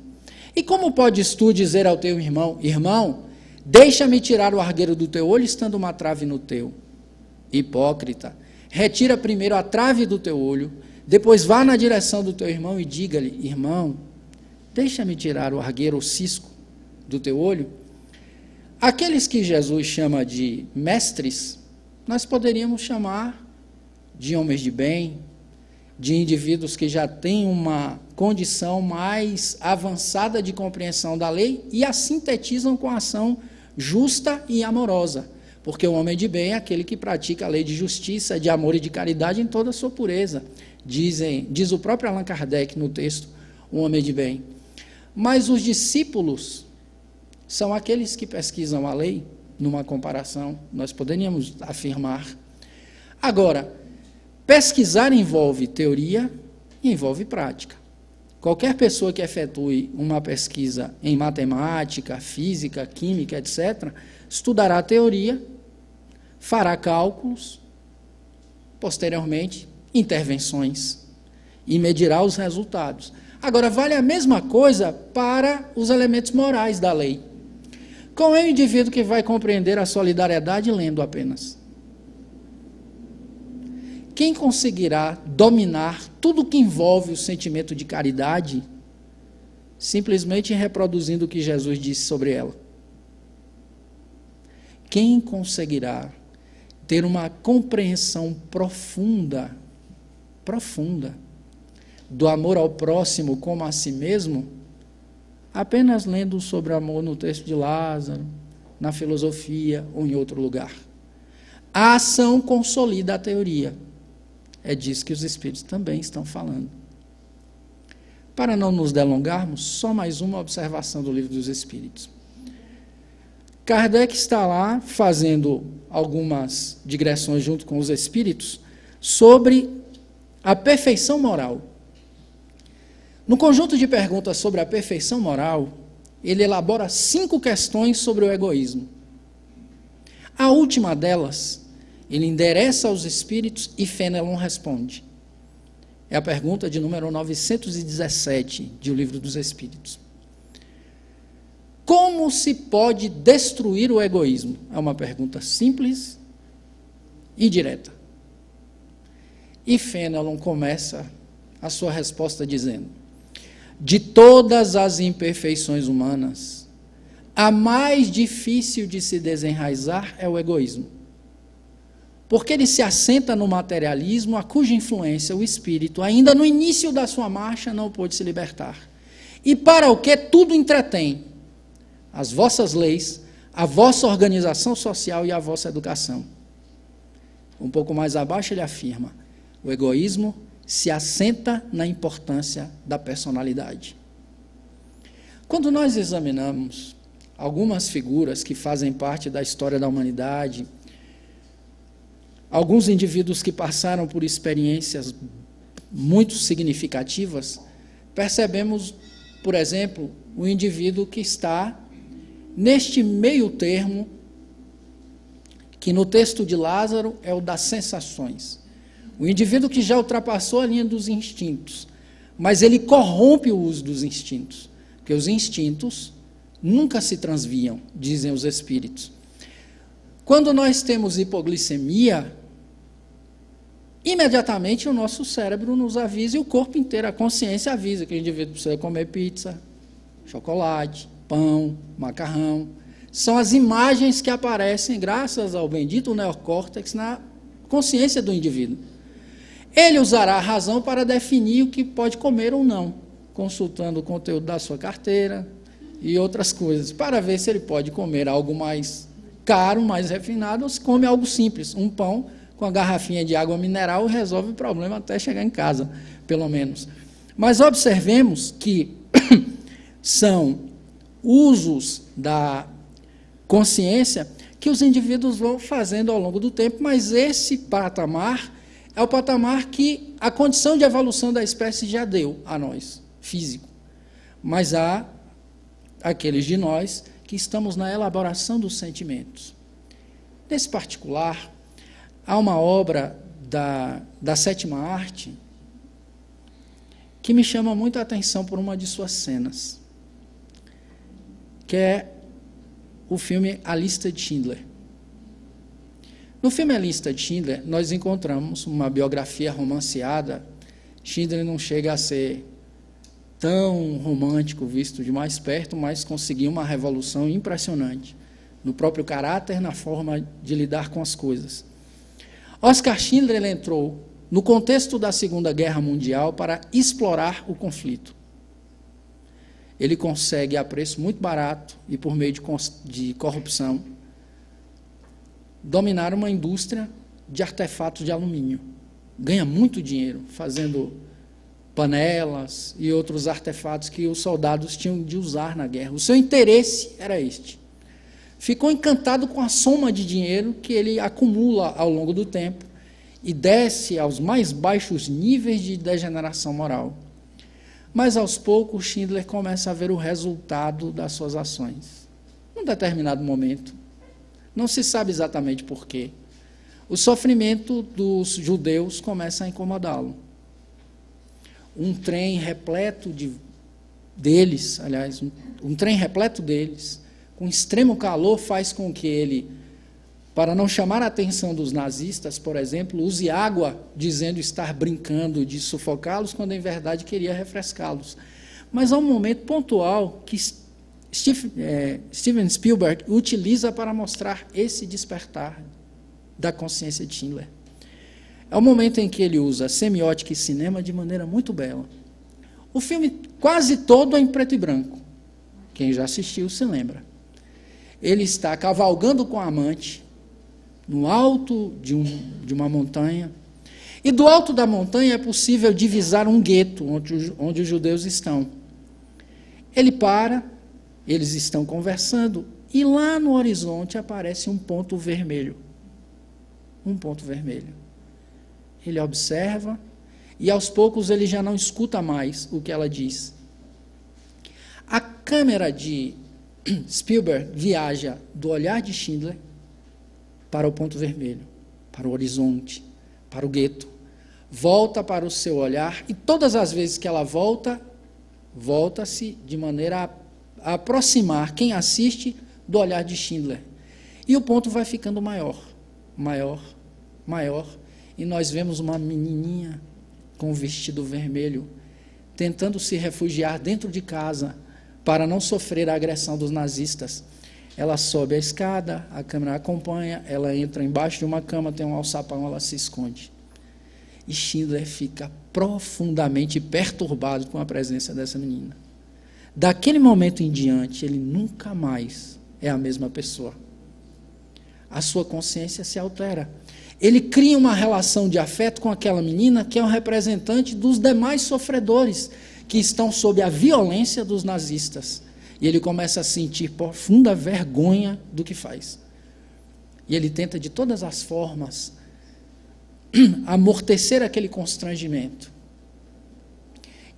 E como podes tu dizer ao teu irmão: irmão, deixa-me tirar o argueiro do teu olho, estando uma trave no teu? Hipócrita, retira primeiro a trave do teu olho, depois vá na direção do teu irmão e diga-lhe: irmão, deixa-me tirar o argueiro ou cisco do teu olho. Aqueles que Jesus chama de mestres, nós poderíamos chamar de homens de bem, de indivíduos que já têm uma condição mais avançada de compreensão da lei e a sintetizam com a ação justa e amorosa. Porque o homem de bem é aquele que pratica a lei de justiça, de amor e de caridade em toda a sua pureza. Diz o próprio Allan Kardec no texto, o homem de bem. Mas os discípulos são aqueles que pesquisam a lei, numa comparação, nós poderíamos afirmar. Agora, pesquisar envolve teoria e envolve prática. Qualquer pessoa que efetue uma pesquisa em matemática, física, química, etc., estudará a teoria, fará cálculos, posteriormente, intervenções, e medirá os resultados. Agora, vale a mesma coisa para os elementos morais da lei. Qual é o indivíduo que vai compreender a solidariedade lendo apenas? Quem conseguirá dominar tudo que envolve o sentimento de caridade, simplesmente reproduzindo o que Jesus disse sobre ela? Quem conseguirá ter uma compreensão profunda do amor ao próximo como a si mesmo, apenas lendo sobre amor no texto de Lázaro, na filosofia ou em outro lugar? A ação consolida a teoria. É disso que os Espíritos também estão falando. Para não nos delongarmos, só mais uma observação do Livro dos Espíritos. Kardec está lá fazendo algumas digressões junto com os Espíritos sobre a perfeição moral. No conjunto de perguntas sobre a perfeição moral, ele elabora 5 questões sobre o egoísmo. A última delas, ele endereça aos Espíritos e Fenelon responde. É a pergunta de número 917 de O Livro dos Espíritos. Como se pode destruir o egoísmo? É uma pergunta simples e direta. E Fenelon começa a sua resposta dizendo: de todas as imperfeições humanas, a mais difícil de se desenraizar é o egoísmo. Porque ele se assenta no materialismo, a cuja influência o espírito, ainda no início da sua marcha, não pôde se libertar. E para o que tudo entretém? As vossas leis, a vossa organização social e a vossa educação. Um pouco mais abaixo ele afirma: o egoísmo se assenta na importância da personalidade. Quando nós examinamos algumas figuras que fazem parte da história da humanidade, alguns indivíduos que passaram por experiências muito significativas, percebemos, por exemplo, o indivíduo que está neste meio termo, que no texto de Lázaro é o das sensações. O indivíduo que já ultrapassou a linha dos instintos, mas ele corrompe o uso dos instintos, porque os instintos nunca se transviam, dizem os espíritos. Quando nós temos hipoglicemia, imediatamente o nosso cérebro nos avisa e o corpo inteiro, a consciência avisa que o indivíduo precisa comer pizza, chocolate, pão, macarrão. São as imagens que aparecem graças ao bendito neocórtex na consciência do indivíduo. Ele usará a razão para definir o que pode comer ou não, consultando o conteúdo da sua carteira e outras coisas, para ver se ele pode comer algo mais caro, mais refinado, ou se come algo simples, um pão com a garrafinha de água mineral e resolve o problema até chegar em casa, pelo menos. Mas observemos que são usos da consciência que os indivíduos vão fazendo ao longo do tempo, mas esse patamar é o patamar que a condição de evolução da espécie já deu a nós, físico. Mas há aqueles de nós que estamos na elaboração dos sentimentos. Nesse particular, há uma obra da sétima arte que me chama muito a atenção por uma de suas cenas, que é o filme A Lista de Schindler. No filme A Lista de Schindler, nós encontramos uma biografia romanceada. Schindler não chega a ser tão romântico visto de mais perto, mas conseguiu uma revolução impressionante no próprio caráter, na forma de lidar com as coisas. Oskar Schindler ele entrou no contexto da Segunda Guerra Mundial para explorar o conflito. Ele consegue, a preço muito barato e por meio de corrupção, dominar uma indústria de artefatos de alumínio. Ganha muito dinheiro fazendo panelas e outros artefatos que os soldados tinham de usar na guerra. O seu interesse era este. Ficou encantado com a soma de dinheiro que ele acumula ao longo do tempo e desce aos mais baixos níveis de degeneração moral. Mas, aos poucos, Schindler começa a ver o resultado das suas ações. Num determinado momento, não se sabe exatamente porquê, o sofrimento dos judeus começa a incomodá-lo. Um trem repleto deles, com extremo calor, faz com que ele, para não chamar a atenção dos nazistas, por exemplo, use água, dizendo estar brincando de sufocá-los, quando em verdade queria refrescá-los. Mas há um momento pontual que Steven Spielberg utiliza para mostrar esse despertar da consciência de Schindler. É o momento em que ele usa semiótica e cinema de maneira muito bela. O filme quase todo é em preto e branco. Quem já assistiu se lembra. Ele está cavalgando com a amante no alto de uma montanha, e do alto da montanha é possível divisar um gueto onde os judeus estão. Ele para, eles estão conversando, e lá no horizonte aparece um ponto vermelho. Um ponto vermelho. Ele observa, e aos poucos ele já não escuta mais o que ela diz. A câmera de Spielberg viaja do olhar de Schindler para o ponto vermelho, para o horizonte, para o gueto. Volta para o seu olhar, e todas as vezes que ela volta-se de maneira a aproximar quem assiste do olhar de Schindler. E o ponto vai ficando maior, maior, maior, e nós vemos uma menininha com um vestido vermelho, tentando se refugiar dentro de casa, para não sofrer a agressão dos nazistas. Ela sobe a escada, a câmera acompanha, ela entra embaixo de uma cama, tem um alçapão, ela se esconde. E Schindler fica profundamente perturbado com a presença dessa menina. Daquele momento em diante, ele nunca mais é a mesma pessoa. A sua consciência se altera. Ele cria uma relação de afeto com aquela menina, que é um representante dos demais sofredores, que estão sob a violência dos nazistas. E ele começa a sentir profunda vergonha do que faz. E ele tenta, de todas as formas, amortecer aquele constrangimento.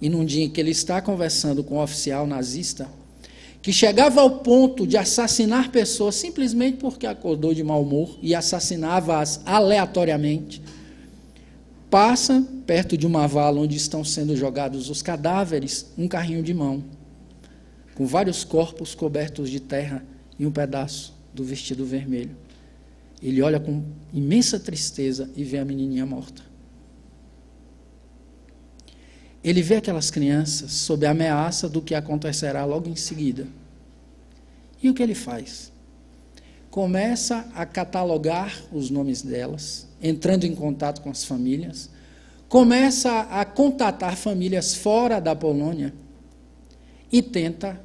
E num dia em que ele está conversando com um oficial nazista, que chegava ao ponto de assassinar pessoas simplesmente porque acordou de mau humor e assassinava-as aleatoriamente, passa perto de uma vala onde estão sendo jogados os cadáveres, um carrinho de mão, com vários corpos cobertos de terra e um pedaço do vestido vermelho. Ele olha com imensa tristeza e vê a menininha morta. Ele vê aquelas crianças sob a ameaça do que acontecerá logo em seguida. E o que ele faz? Começa a catalogar os nomes delas, entrando em contato com as famílias, começa a contatar famílias fora da Polônia e tenta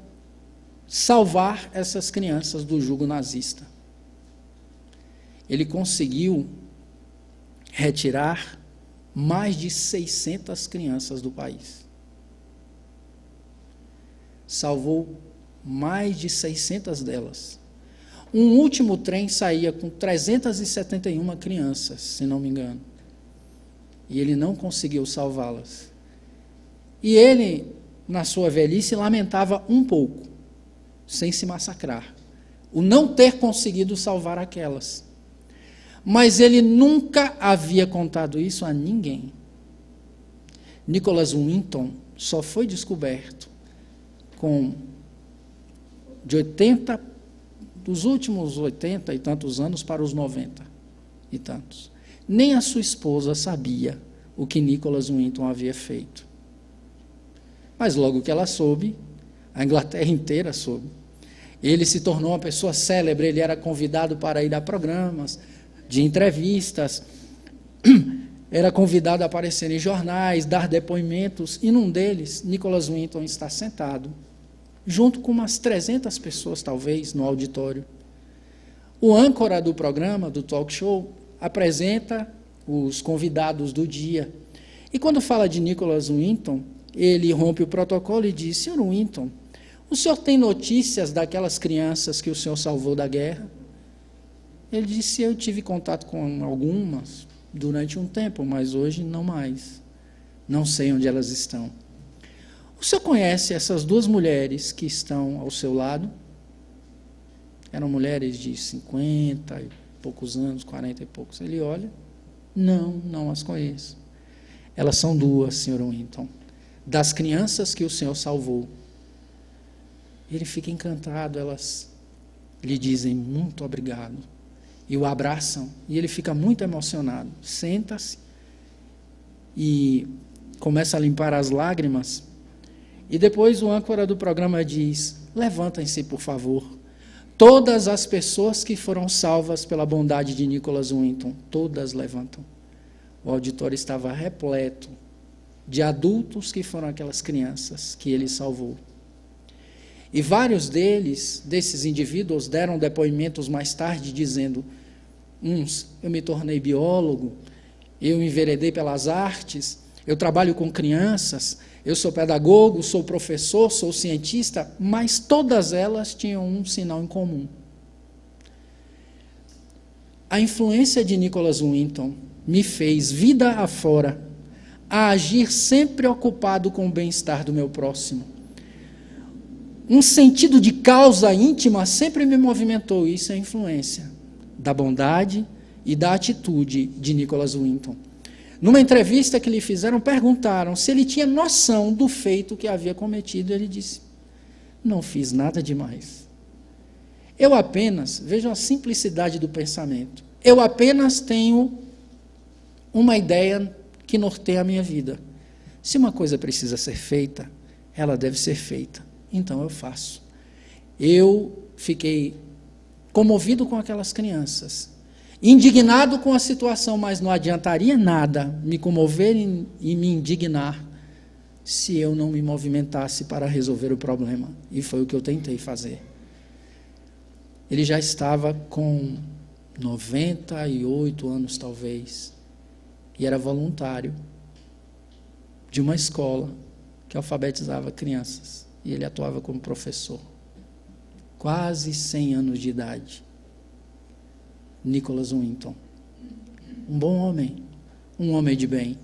salvar essas crianças do jugo nazista. Ele conseguiu retirar mais de 600 crianças do país. Salvou mais de 600 delas. Um último trem saía com 371 crianças, se não me engano. E ele não conseguiu salvá-las. E ele, na sua velhice, lamentava um pouco, sem se massacrar, o não ter conseguido salvar aquelas. Mas ele nunca havia contado isso a ninguém. Nicholas Winton só foi descoberto dos últimos 80 e tantos anos para os 90 e tantos. Nem a sua esposa sabia o que Nicholas Winton havia feito. Mas logo que ela soube, a Inglaterra inteira soube. Ele se tornou uma pessoa célebre, ele era convidado para ir a programas de entrevistas, era convidado a aparecer em jornais, dar depoimentos, e num deles, Nicholas Winton está sentado, junto com umas 300 pessoas, talvez, no auditório. O âncora do programa, do talk show, apresenta os convidados do dia. E quando fala de Nicholas Winton, ele rompe o protocolo e diz: Sr. Winton, o senhor tem notícias daquelas crianças que o senhor salvou da guerra? Ele disse: eu tive contato com algumas durante um tempo, mas hoje não mais. Não sei onde elas estão. O senhor conhece essas duas mulheres que estão ao seu lado? Eram mulheres de 50 e poucos anos, 40 e poucos. Ele olha: não as conheço. Elas são duas, Sr. Winton, das crianças que o senhor salvou. Ele fica encantado, elas lhe dizem muito obrigado e o abraçam, e ele fica muito emocionado, senta-se e começa a limpar as lágrimas, e depois o âncora do programa diz: levantem-se, por favor, todas as pessoas que foram salvas pela bondade de Nicholas Winton, todas levantam. O auditório estava repleto de adultos que foram aquelas crianças que ele salvou. E vários desses indivíduos, deram depoimentos mais tarde, dizendo: uns, eu me tornei biólogo, eu enveredei pelas artes, eu trabalho com crianças, eu sou pedagogo, sou professor, sou cientista, mas todas elas tinham um sinal em comum. A influência de Nicholas Winton me fez, vida afora, a agir sempre ocupado com o bem-estar do meu próximo. Um sentido de causa íntima sempre me movimentou. Isso é a influência da bondade e da atitude de Nicholas Winton. Numa entrevista que lhe fizeram, perguntaram se ele tinha noção do feito que havia cometido. Ele disse: não fiz nada demais. Eu apenas, vejam a simplicidade do pensamento, eu apenas tenho uma ideia que norteia a minha vida. Se uma coisa precisa ser feita, ela deve ser feita. Então eu faço. Eu fiquei comovido com aquelas crianças, indignado com a situação, mas não adiantaria nada me comover e me indignar se eu não me movimentasse para resolver o problema. E foi o que eu tentei fazer. Ele já estava com 98 anos, talvez, e era voluntário de uma escola que alfabetizava crianças. E ele atuava como professor. Quase 100 anos de idade. Nicholas Winton. Um bom homem. Um homem de bem.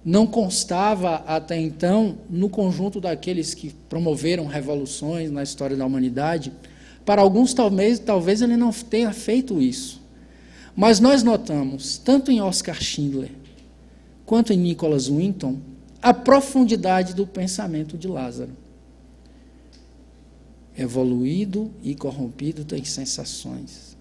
Não constava até então no conjunto daqueles que promoveram revoluções na história da humanidade. Para alguns, talvez ele não tenha feito isso. Mas nós notamos, tanto em Oscar Schindler quanto em Nicholas Winton, a profundidade do pensamento de Lázaro. Evoluído e corrompido tem sensações.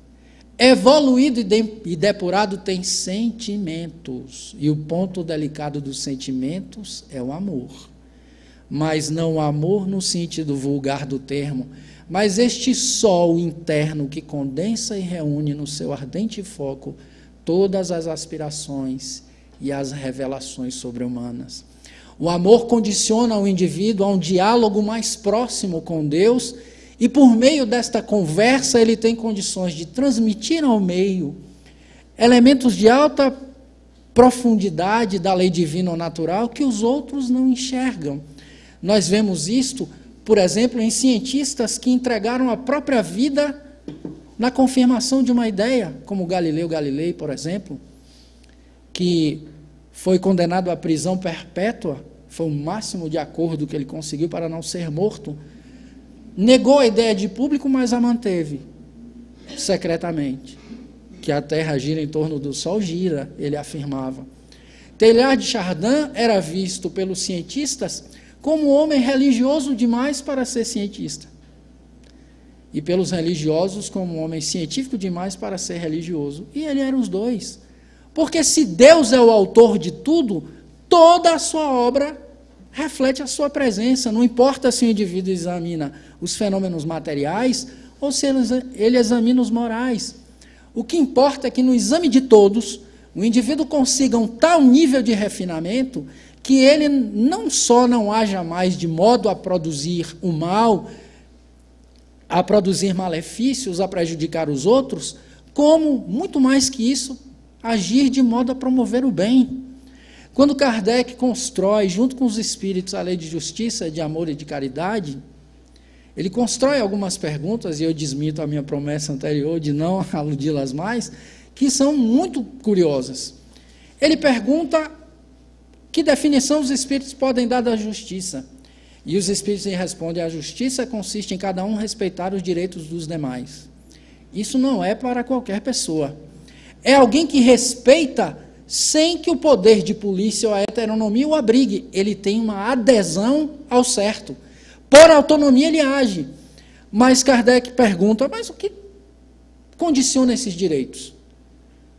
Evoluído e depurado tem sentimentos. E o ponto delicado dos sentimentos é o amor. Mas não o amor no sentido vulgar do termo, mas este sol interno que condensa e reúne no seu ardente foco todas as aspirações e as revelações sobre-humanas. O amor condiciona o indivíduo a um diálogo mais próximo com Deus, e por meio desta conversa ele tem condições de transmitir ao meio elementos de alta profundidade da lei divina ou natural que os outros não enxergam. Nós vemos isto, por exemplo, em cientistas que entregaram a própria vida na confirmação de uma ideia, como Galileu Galilei, por exemplo, que foi condenado à prisão perpétua, foi o máximo de acordo que ele conseguiu para não ser morto. Negou a ideia de público, mas a manteve secretamente. Que a Terra gira em torno do Sol, gira, ele afirmava. Teilhard de Chardin era visto pelos cientistas como um homem religioso demais para ser cientista. E pelos religiosos como um homem científico demais para ser religioso. E ele era os dois. Porque se Deus é o autor de tudo, toda a sua obra reflete a sua presença. Não importa se o indivíduo examina os fenômenos materiais ou se ele examina os morais. O que importa é que no exame de todos, o indivíduo consiga um tal nível de refinamento que ele não só não haja mais de modo a produzir o mal, a produzir malefícios, a prejudicar os outros, como, muito mais que isso, agir de modo a promover o bem. Quando Kardec constrói, junto com os espíritos, a lei de justiça, de amor e de caridade, ele constrói algumas perguntas, e eu desminto a minha promessa anterior de não aludi-las mais, que são muito curiosas. Ele pergunta que definição os espíritos podem dar da justiça. E os espíritos respondem: a justiça consiste em cada um respeitar os direitos dos demais. Isso não é para qualquer pessoa. É alguém que respeita sem que o poder de polícia ou a heteronomia o abrigue. Ele tem uma adesão ao certo. Por autonomia ele age. Mas Kardec pergunta: mas o que condiciona esses direitos?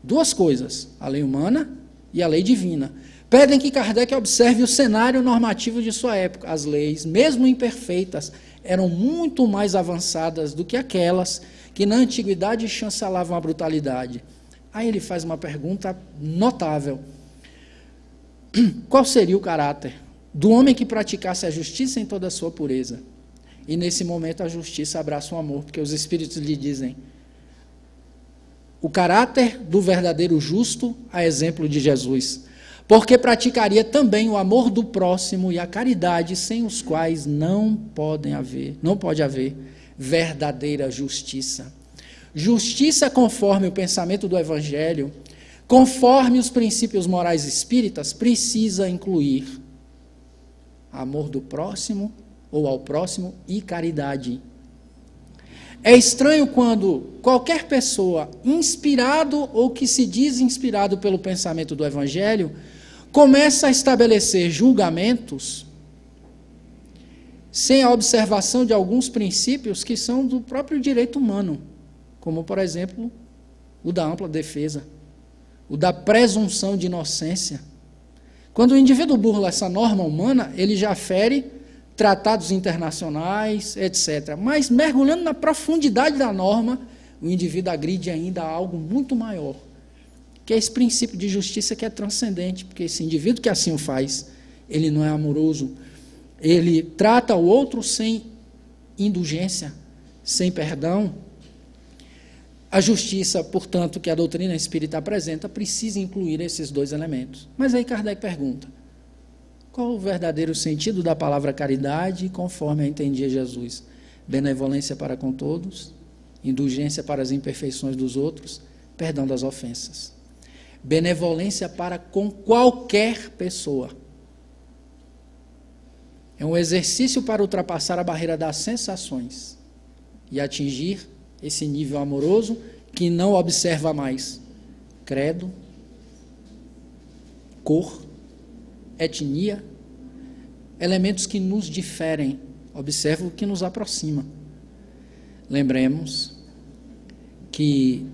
Duas coisas: a lei humana e a lei divina. Pedem que Kardec observe o cenário normativo de sua época. As leis, mesmo imperfeitas, eram muito mais avançadas do que aquelas que na antiguidade chancelavam a brutalidade. Aí ele faz uma pergunta notável: qual seria o caráter do homem que praticasse a justiça em toda a sua pureza? E nesse momento a justiça abraça o amor, porque os espíritos lhe dizem: o caráter do verdadeiro justo, a exemplo de Jesus, porque praticaria também o amor do próximo e a caridade, sem os quais não pode haver verdadeira justiça. Justiça conforme o pensamento do Evangelho, conforme os princípios morais espíritas, precisa incluir amor do próximo ou ao próximo e caridade. É estranho quando qualquer pessoa, inspirado ou que se diz inspirado pelo pensamento do Evangelho, começa a estabelecer julgamentos sem a observação de alguns princípios que são do próprio direito humano, como, por exemplo, o da ampla defesa, o da presunção de inocência. Quando o indivíduo burla essa norma humana, ele já fere tratados internacionais, etc. Mas, mergulhando na profundidade da norma, o indivíduo agride ainda algo muito maior, que é esse princípio de justiça que é transcendente, porque esse indivíduo que assim o faz, ele não é amoroso, ele trata o outro sem indulgência, sem perdão. A justiça, portanto, que a doutrina espírita apresenta, precisa incluir esses dois elementos. Mas aí Kardec pergunta: qual o verdadeiro sentido da palavra caridade, conforme a entendia Jesus? Benevolência para com todos, indulgência para as imperfeições dos outros, perdão das ofensas. Benevolência para com qualquer pessoa. É um exercício para ultrapassar a barreira das sensações e atingir esse nível amoroso que não observa mais credo, cor, etnia, elementos que nos diferem, observa o que nos aproxima. Lembremos que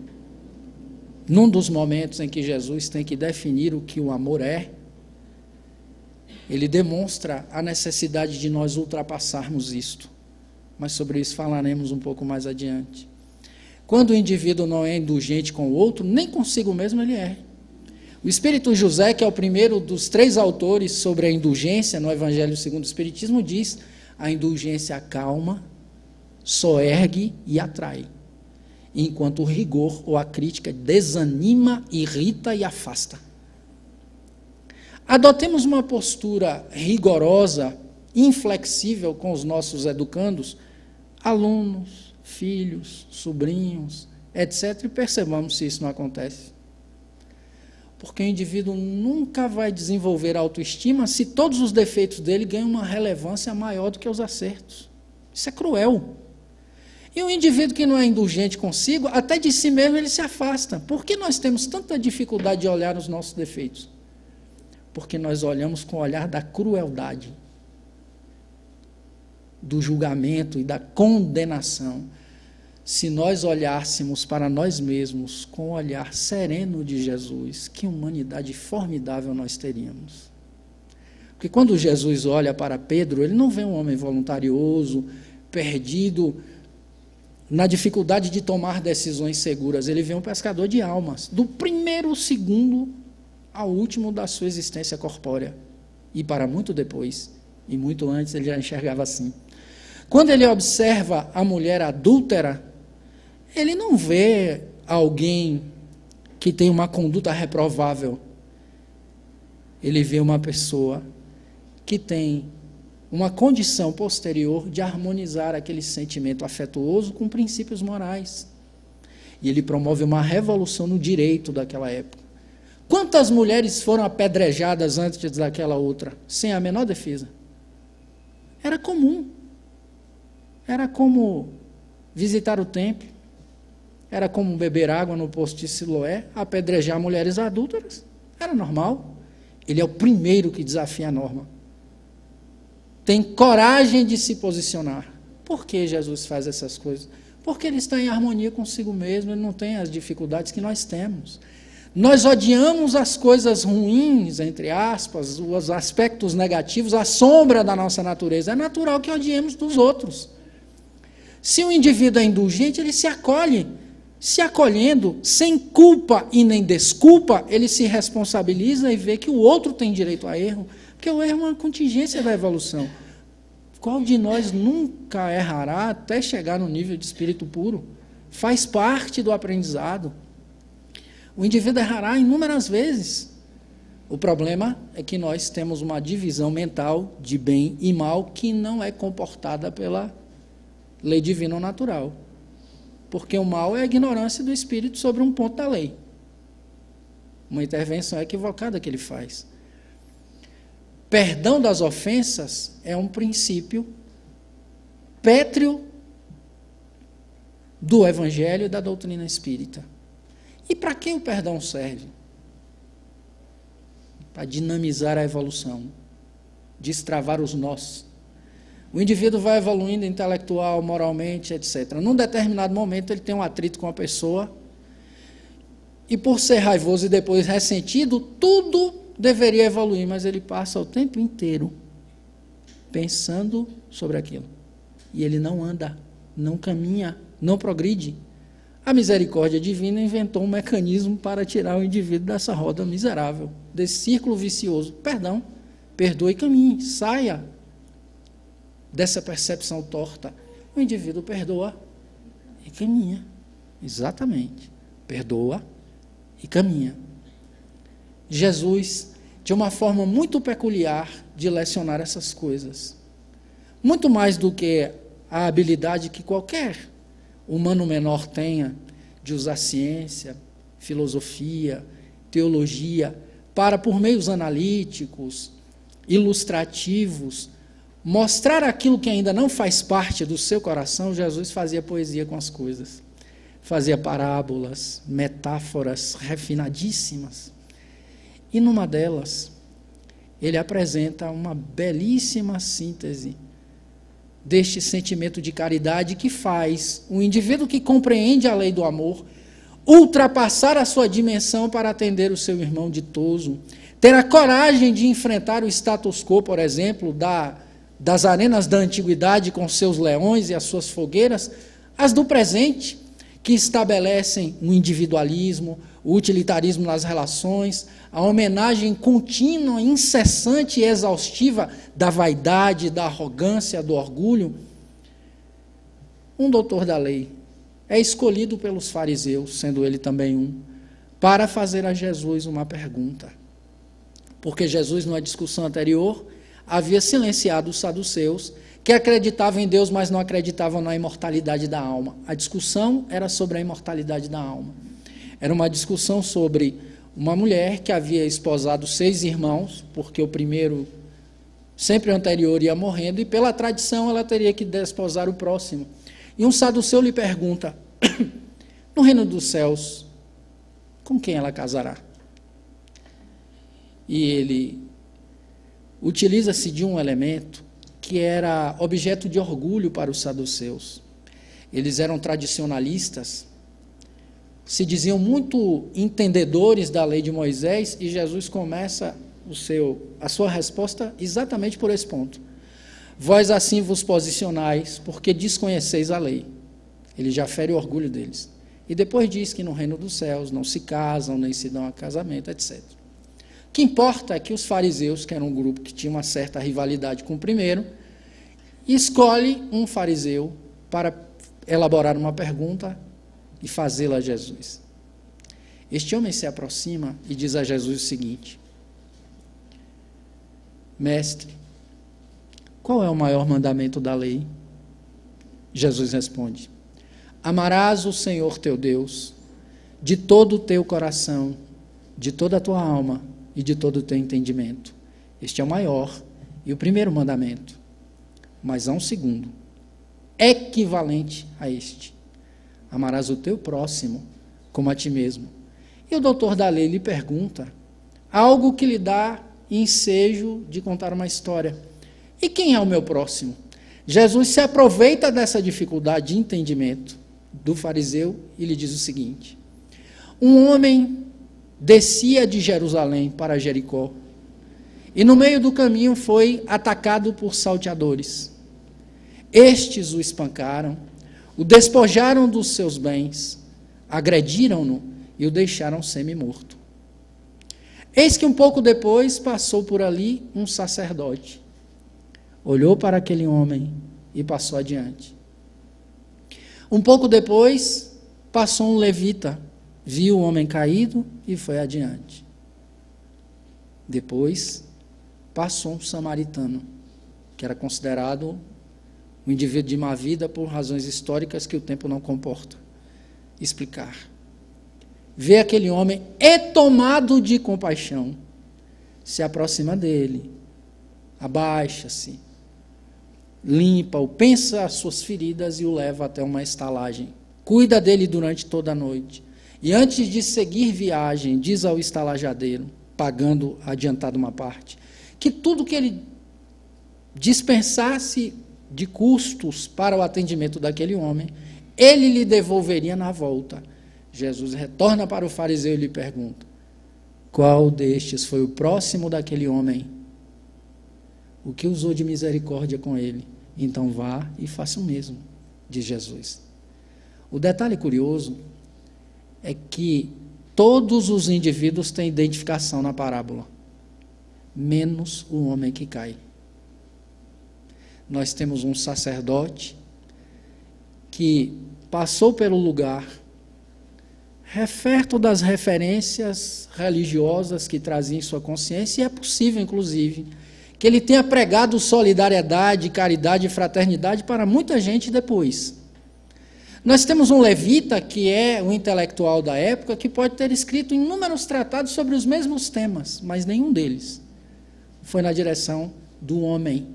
num dos momentos em que Jesus tem que definir o que o amor é, ele demonstra a necessidade de nós ultrapassarmos isto. Mas sobre isso falaremos um pouco mais adiante. Quando o indivíduo não é indulgente com o outro, nem consigo mesmo ele é. O Espírito José, que é o primeiro dos 3 autores sobre a indulgência no Evangelho segundo o Espiritismo, diz: a indulgência acalma, soergue e atrai, enquanto o rigor ou a crítica desanima, irrita e afasta. Adotemos uma postura rigorosa, inflexível com os nossos educandos, alunos, filhos, sobrinhos, etc., e percebamos se isso não acontece. Porque o indivíduo nunca vai desenvolver autoestima se todos os defeitos dele ganham uma relevância maior do que os acertos. Isso é cruel. E o indivíduo que não é indulgente consigo, até de si mesmo ele se afasta. Por que nós temos tanta dificuldade de olhar os nossos defeitos? Porque nós olhamos com o olhar da crueldade, do julgamento e da condenação. Se nós olhássemos para nós mesmos com o olhar sereno de Jesus, que humanidade formidável nós teríamos. Porque quando Jesus olha para Pedro, ele não vê um homem voluntarioso, perdido, na dificuldade de tomar decisões seguras. Ele vê um pescador de almas, do primeiro segundo ao último da sua existência corpórea. E para muito depois, e muito antes, ele já enxergava assim. Quando ele observa a mulher adúltera, ele não vê alguém que tem uma conduta reprovável. Ele vê uma pessoa que tem uma condição posterior de harmonizar aquele sentimento afetuoso com princípios morais. E ele promove uma revolução no direito daquela época. Quantas mulheres foram apedrejadas antes daquela outra, sem a menor defesa? Era comum. Era como visitar o templo, era como beber água no poço de Siloé, apedrejar mulheres adúlteras. Era normal. Ele é o primeiro que desafia a norma. Tem coragem de se posicionar. Por que Jesus faz essas coisas? Porque ele está em harmonia consigo mesmo, ele não tem as dificuldades que nós temos. Nós odiamos as coisas ruins, entre aspas, os aspectos negativos, a sombra da nossa natureza. É natural que odiemos dos outros. Se o indivíduo é indulgente, ele se acolhe. Se acolhendo, sem culpa e nem desculpa, ele se responsabiliza e vê que o outro tem direito a erro, porque o erro é uma contingência da evolução. Qual de nós nunca errará até chegar no nível de espírito puro? Faz parte do aprendizado. O indivíduo errará inúmeras vezes. O problema é que nós temos uma divisão mental de bem e mal que não é comportada pela lei divina ou natural. Porque o mal é a ignorância do espírito sobre um ponto da lei. Uma intervenção equivocada que ele faz. Perdão das ofensas é um princípio pétreo do Evangelho e da doutrina espírita. E para que o perdão serve? Para dinamizar a evolução, destravar os nós. O indivíduo vai evoluindo intelectual, moralmente, etc. Num determinado momento, ele tem um atrito com a pessoa, e por ser raivoso e depois ressentido, tudo deveria evoluir, mas ele passa o tempo inteiro pensando sobre aquilo. E ele não anda, não caminha, não progride. A misericórdia divina inventou um mecanismo para tirar o indivíduo dessa roda miserável, desse círculo vicioso. Perdão, perdoe e caminhe, saia dessa percepção torta. O indivíduo perdoa e caminha. Exatamente. Perdoa e caminha. Jesus tinha uma forma muito peculiar de lecionar essas coisas. Muito mais do que a habilidade que qualquer humano menor tenha de usar ciência, filosofia, teologia, para, por meios analíticos, ilustrativos, mostrar aquilo que ainda não faz parte do seu coração. Jesus fazia poesia com as coisas. Fazia parábolas, metáforas refinadíssimas. E numa delas, ele apresenta uma belíssima síntese deste sentimento de caridade que faz o indivíduo que compreende a lei do amor ultrapassar a sua dimensão para atender o seu irmão ditoso, ter a coragem de enfrentar o status quo, por exemplo, das arenas da antiguidade com seus leões e as suas fogueiras, as do presente, que estabelecem o individualismo, o utilitarismo nas relações, a homenagem contínua, incessante e exaustiva da vaidade, da arrogância, do orgulho. Um doutor da lei é escolhido pelos fariseus, sendo ele também um, para fazer a Jesus uma pergunta. Porque Jesus, numa discussão anterior, havia silenciado os saduceus, que acreditavam em Deus, mas não acreditavam na imortalidade da alma. A discussão era sobre a imortalidade da alma. Era uma discussão sobre uma mulher que havia esposado 6 irmãos, porque o primeiro, sempre o anterior, ia morrendo, e pela tradição ela teria que desposar o próximo. E um saduceu lhe pergunta, no reino dos céus, com quem ela casará? E ele utiliza-se de um elemento que era objeto de orgulho para os saduceus. Eles eram tradicionalistas, se diziam muito entendedores da lei de Moisés, e Jesus começa a sua resposta exatamente por esse ponto. Vós assim vos posicionais, porque desconheceis a lei. Ele já fere o orgulho deles. E depois diz que no reino dos céus não se casam, nem se dão a casamento, etc. O que importa é que os fariseus, que eram um grupo que tinha uma certa rivalidade com o primeiro, escolhe um fariseu para elaborar uma pergunta e fazê-la a Jesus. Este homem se aproxima e diz a Jesus o seguinte: Mestre, qual é o maior mandamento da lei? Jesus responde: Amarás o Senhor teu Deus de todo o teu coração, de toda a tua alma e de todo o teu entendimento. Este é o maior e o primeiro mandamento. Mas há um segundo, equivalente a este: amarás o teu próximo como a ti mesmo. E o doutor da lei lhe pergunta algo que lhe dá ensejo de contar uma história. E quem é o meu próximo? Jesus se aproveita dessa dificuldade de entendimento do fariseu e lhe diz o seguinte: um homem descia de Jerusalém para Jericó e no meio do caminho foi atacado por salteadores. Estes o espancaram, o despojaram dos seus bens, agrediram-no e o deixaram semi-morto. Eis que um pouco depois passou por ali um sacerdote. Olhou para aquele homem e passou adiante. Um pouco depois passou um levita, viu o homem caído e foi adiante. Depois passou um samaritano, que era considerado um indivíduo de má vida por razões históricas que o tempo não comporta explicar. Vê aquele homem e, tomado de compaixão, se aproxima dele, abaixa-se, limpa-o, pensa as suas feridas e o leva até uma estalagem. Cuida dele durante toda a noite. E antes de seguir viagem, diz ao estalajadeiro, pagando adiantado uma parte, que tudo que ele dispensasse de custos para o atendimento daquele homem, ele lhe devolveria na volta. Jesus retorna para o fariseu e lhe pergunta: qual destes foi o próximo daquele homem? O que usou de misericórdia com ele? Então vá e faça o mesmo, diz Jesus. O detalhe curioso é que todos os indivíduos têm identificação na parábola, menos o homem que cai. Nós temos um sacerdote que passou pelo lugar, referto das referências religiosas que trazia em sua consciência, e é possível, inclusive, que ele tenha pregado solidariedade, caridade e fraternidade para muita gente depois. Nós temos um levita, que é um intelectual da época, que pode ter escrito inúmeros tratados sobre os mesmos temas, mas nenhum deles foi na direção do homem.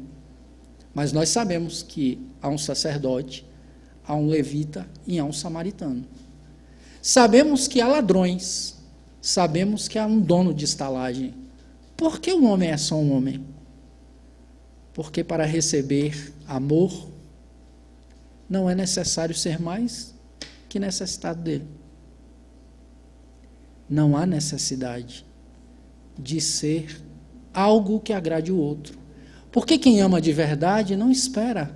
Mas nós sabemos que há um sacerdote, há um levita e há um samaritano. Sabemos que há ladrões, sabemos que há um dono de estalagem. Por que o homem é só um homem? Porque para receber amor, não é necessário ser mais que necessitado dele. Não há necessidade de ser algo que agrade o outro. Porque quem ama de verdade não espera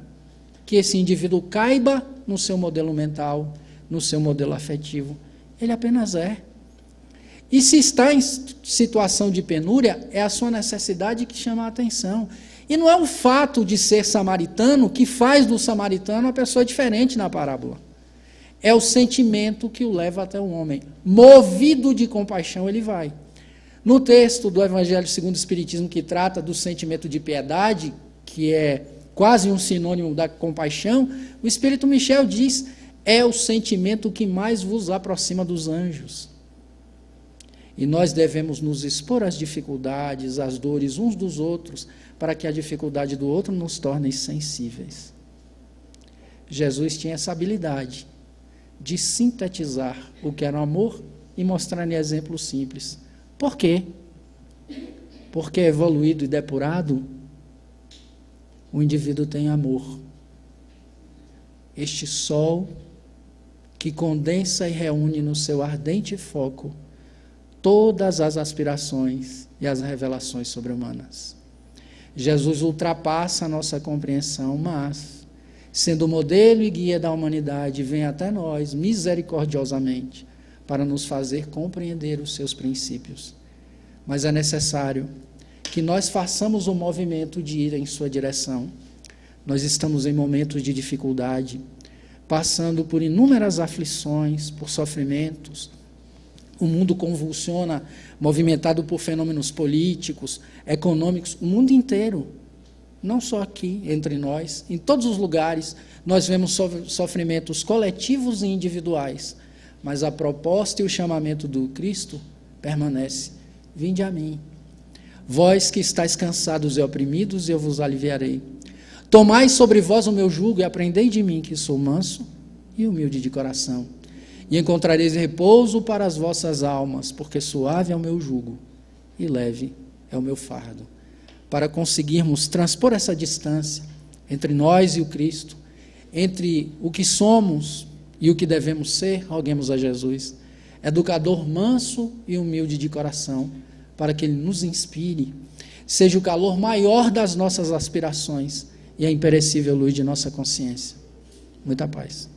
que esse indivíduo caiba no seu modelo mental, no seu modelo afetivo. Ele apenas é. E se está em situação de penúria, é a sua necessidade que chama a atenção. E não é o fato de ser samaritano que faz do samaritano uma pessoa diferente na parábola. É o sentimento que o leva até o homem. Movido de compaixão, ele vai. No texto do Evangelho segundo o Espiritismo, que trata do sentimento de piedade, que é quase um sinônimo da compaixão, o Espírito Michel diz: é o sentimento que mais vos aproxima dos anjos. E nós devemos nos expor às dificuldades, às dores uns dos outros, para que a dificuldade do outro nos torne sensíveis. Jesus tinha essa habilidade de sintetizar o que era o amor e mostrar em exemplos simples. Por quê? Porque evoluído e depurado, o indivíduo tem amor. Este sol que condensa e reúne no seu ardente foco todas as aspirações e as revelações sobre-humanas. Jesus ultrapassa a nossa compreensão, mas, sendo o modelo e guia da humanidade, vem até nós misericordiosamente para nos fazer compreender os seus princípios. Mas é necessário que nós façamos o movimento de ir em sua direção. Nós estamos em momentos de dificuldade, passando por inúmeras aflições, por sofrimentos. O mundo convulsiona, movimentado por fenômenos políticos, econômicos, o mundo inteiro. Não só aqui, entre nós, em todos os lugares, nós vemos sofrimentos coletivos e individuais. Mas a proposta e o chamamento do Cristo permanece. Vinde a mim. Vós que estáis cansados e oprimidos, eu vos aliviarei. Tomai sobre vós o meu jugo e aprendei de mim, que sou manso e humilde de coração. E encontrareis repouso para as vossas almas, porque suave é o meu jugo e leve é o meu fardo. Para conseguirmos transpor essa distância entre nós e o Cristo, entre o que somos e o que devemos ser, roguemos a Jesus, educador manso e humilde de coração, para que Ele nos inspire, seja o calor maior das nossas aspirações e a imperecível luz de nossa consciência. Muita paz.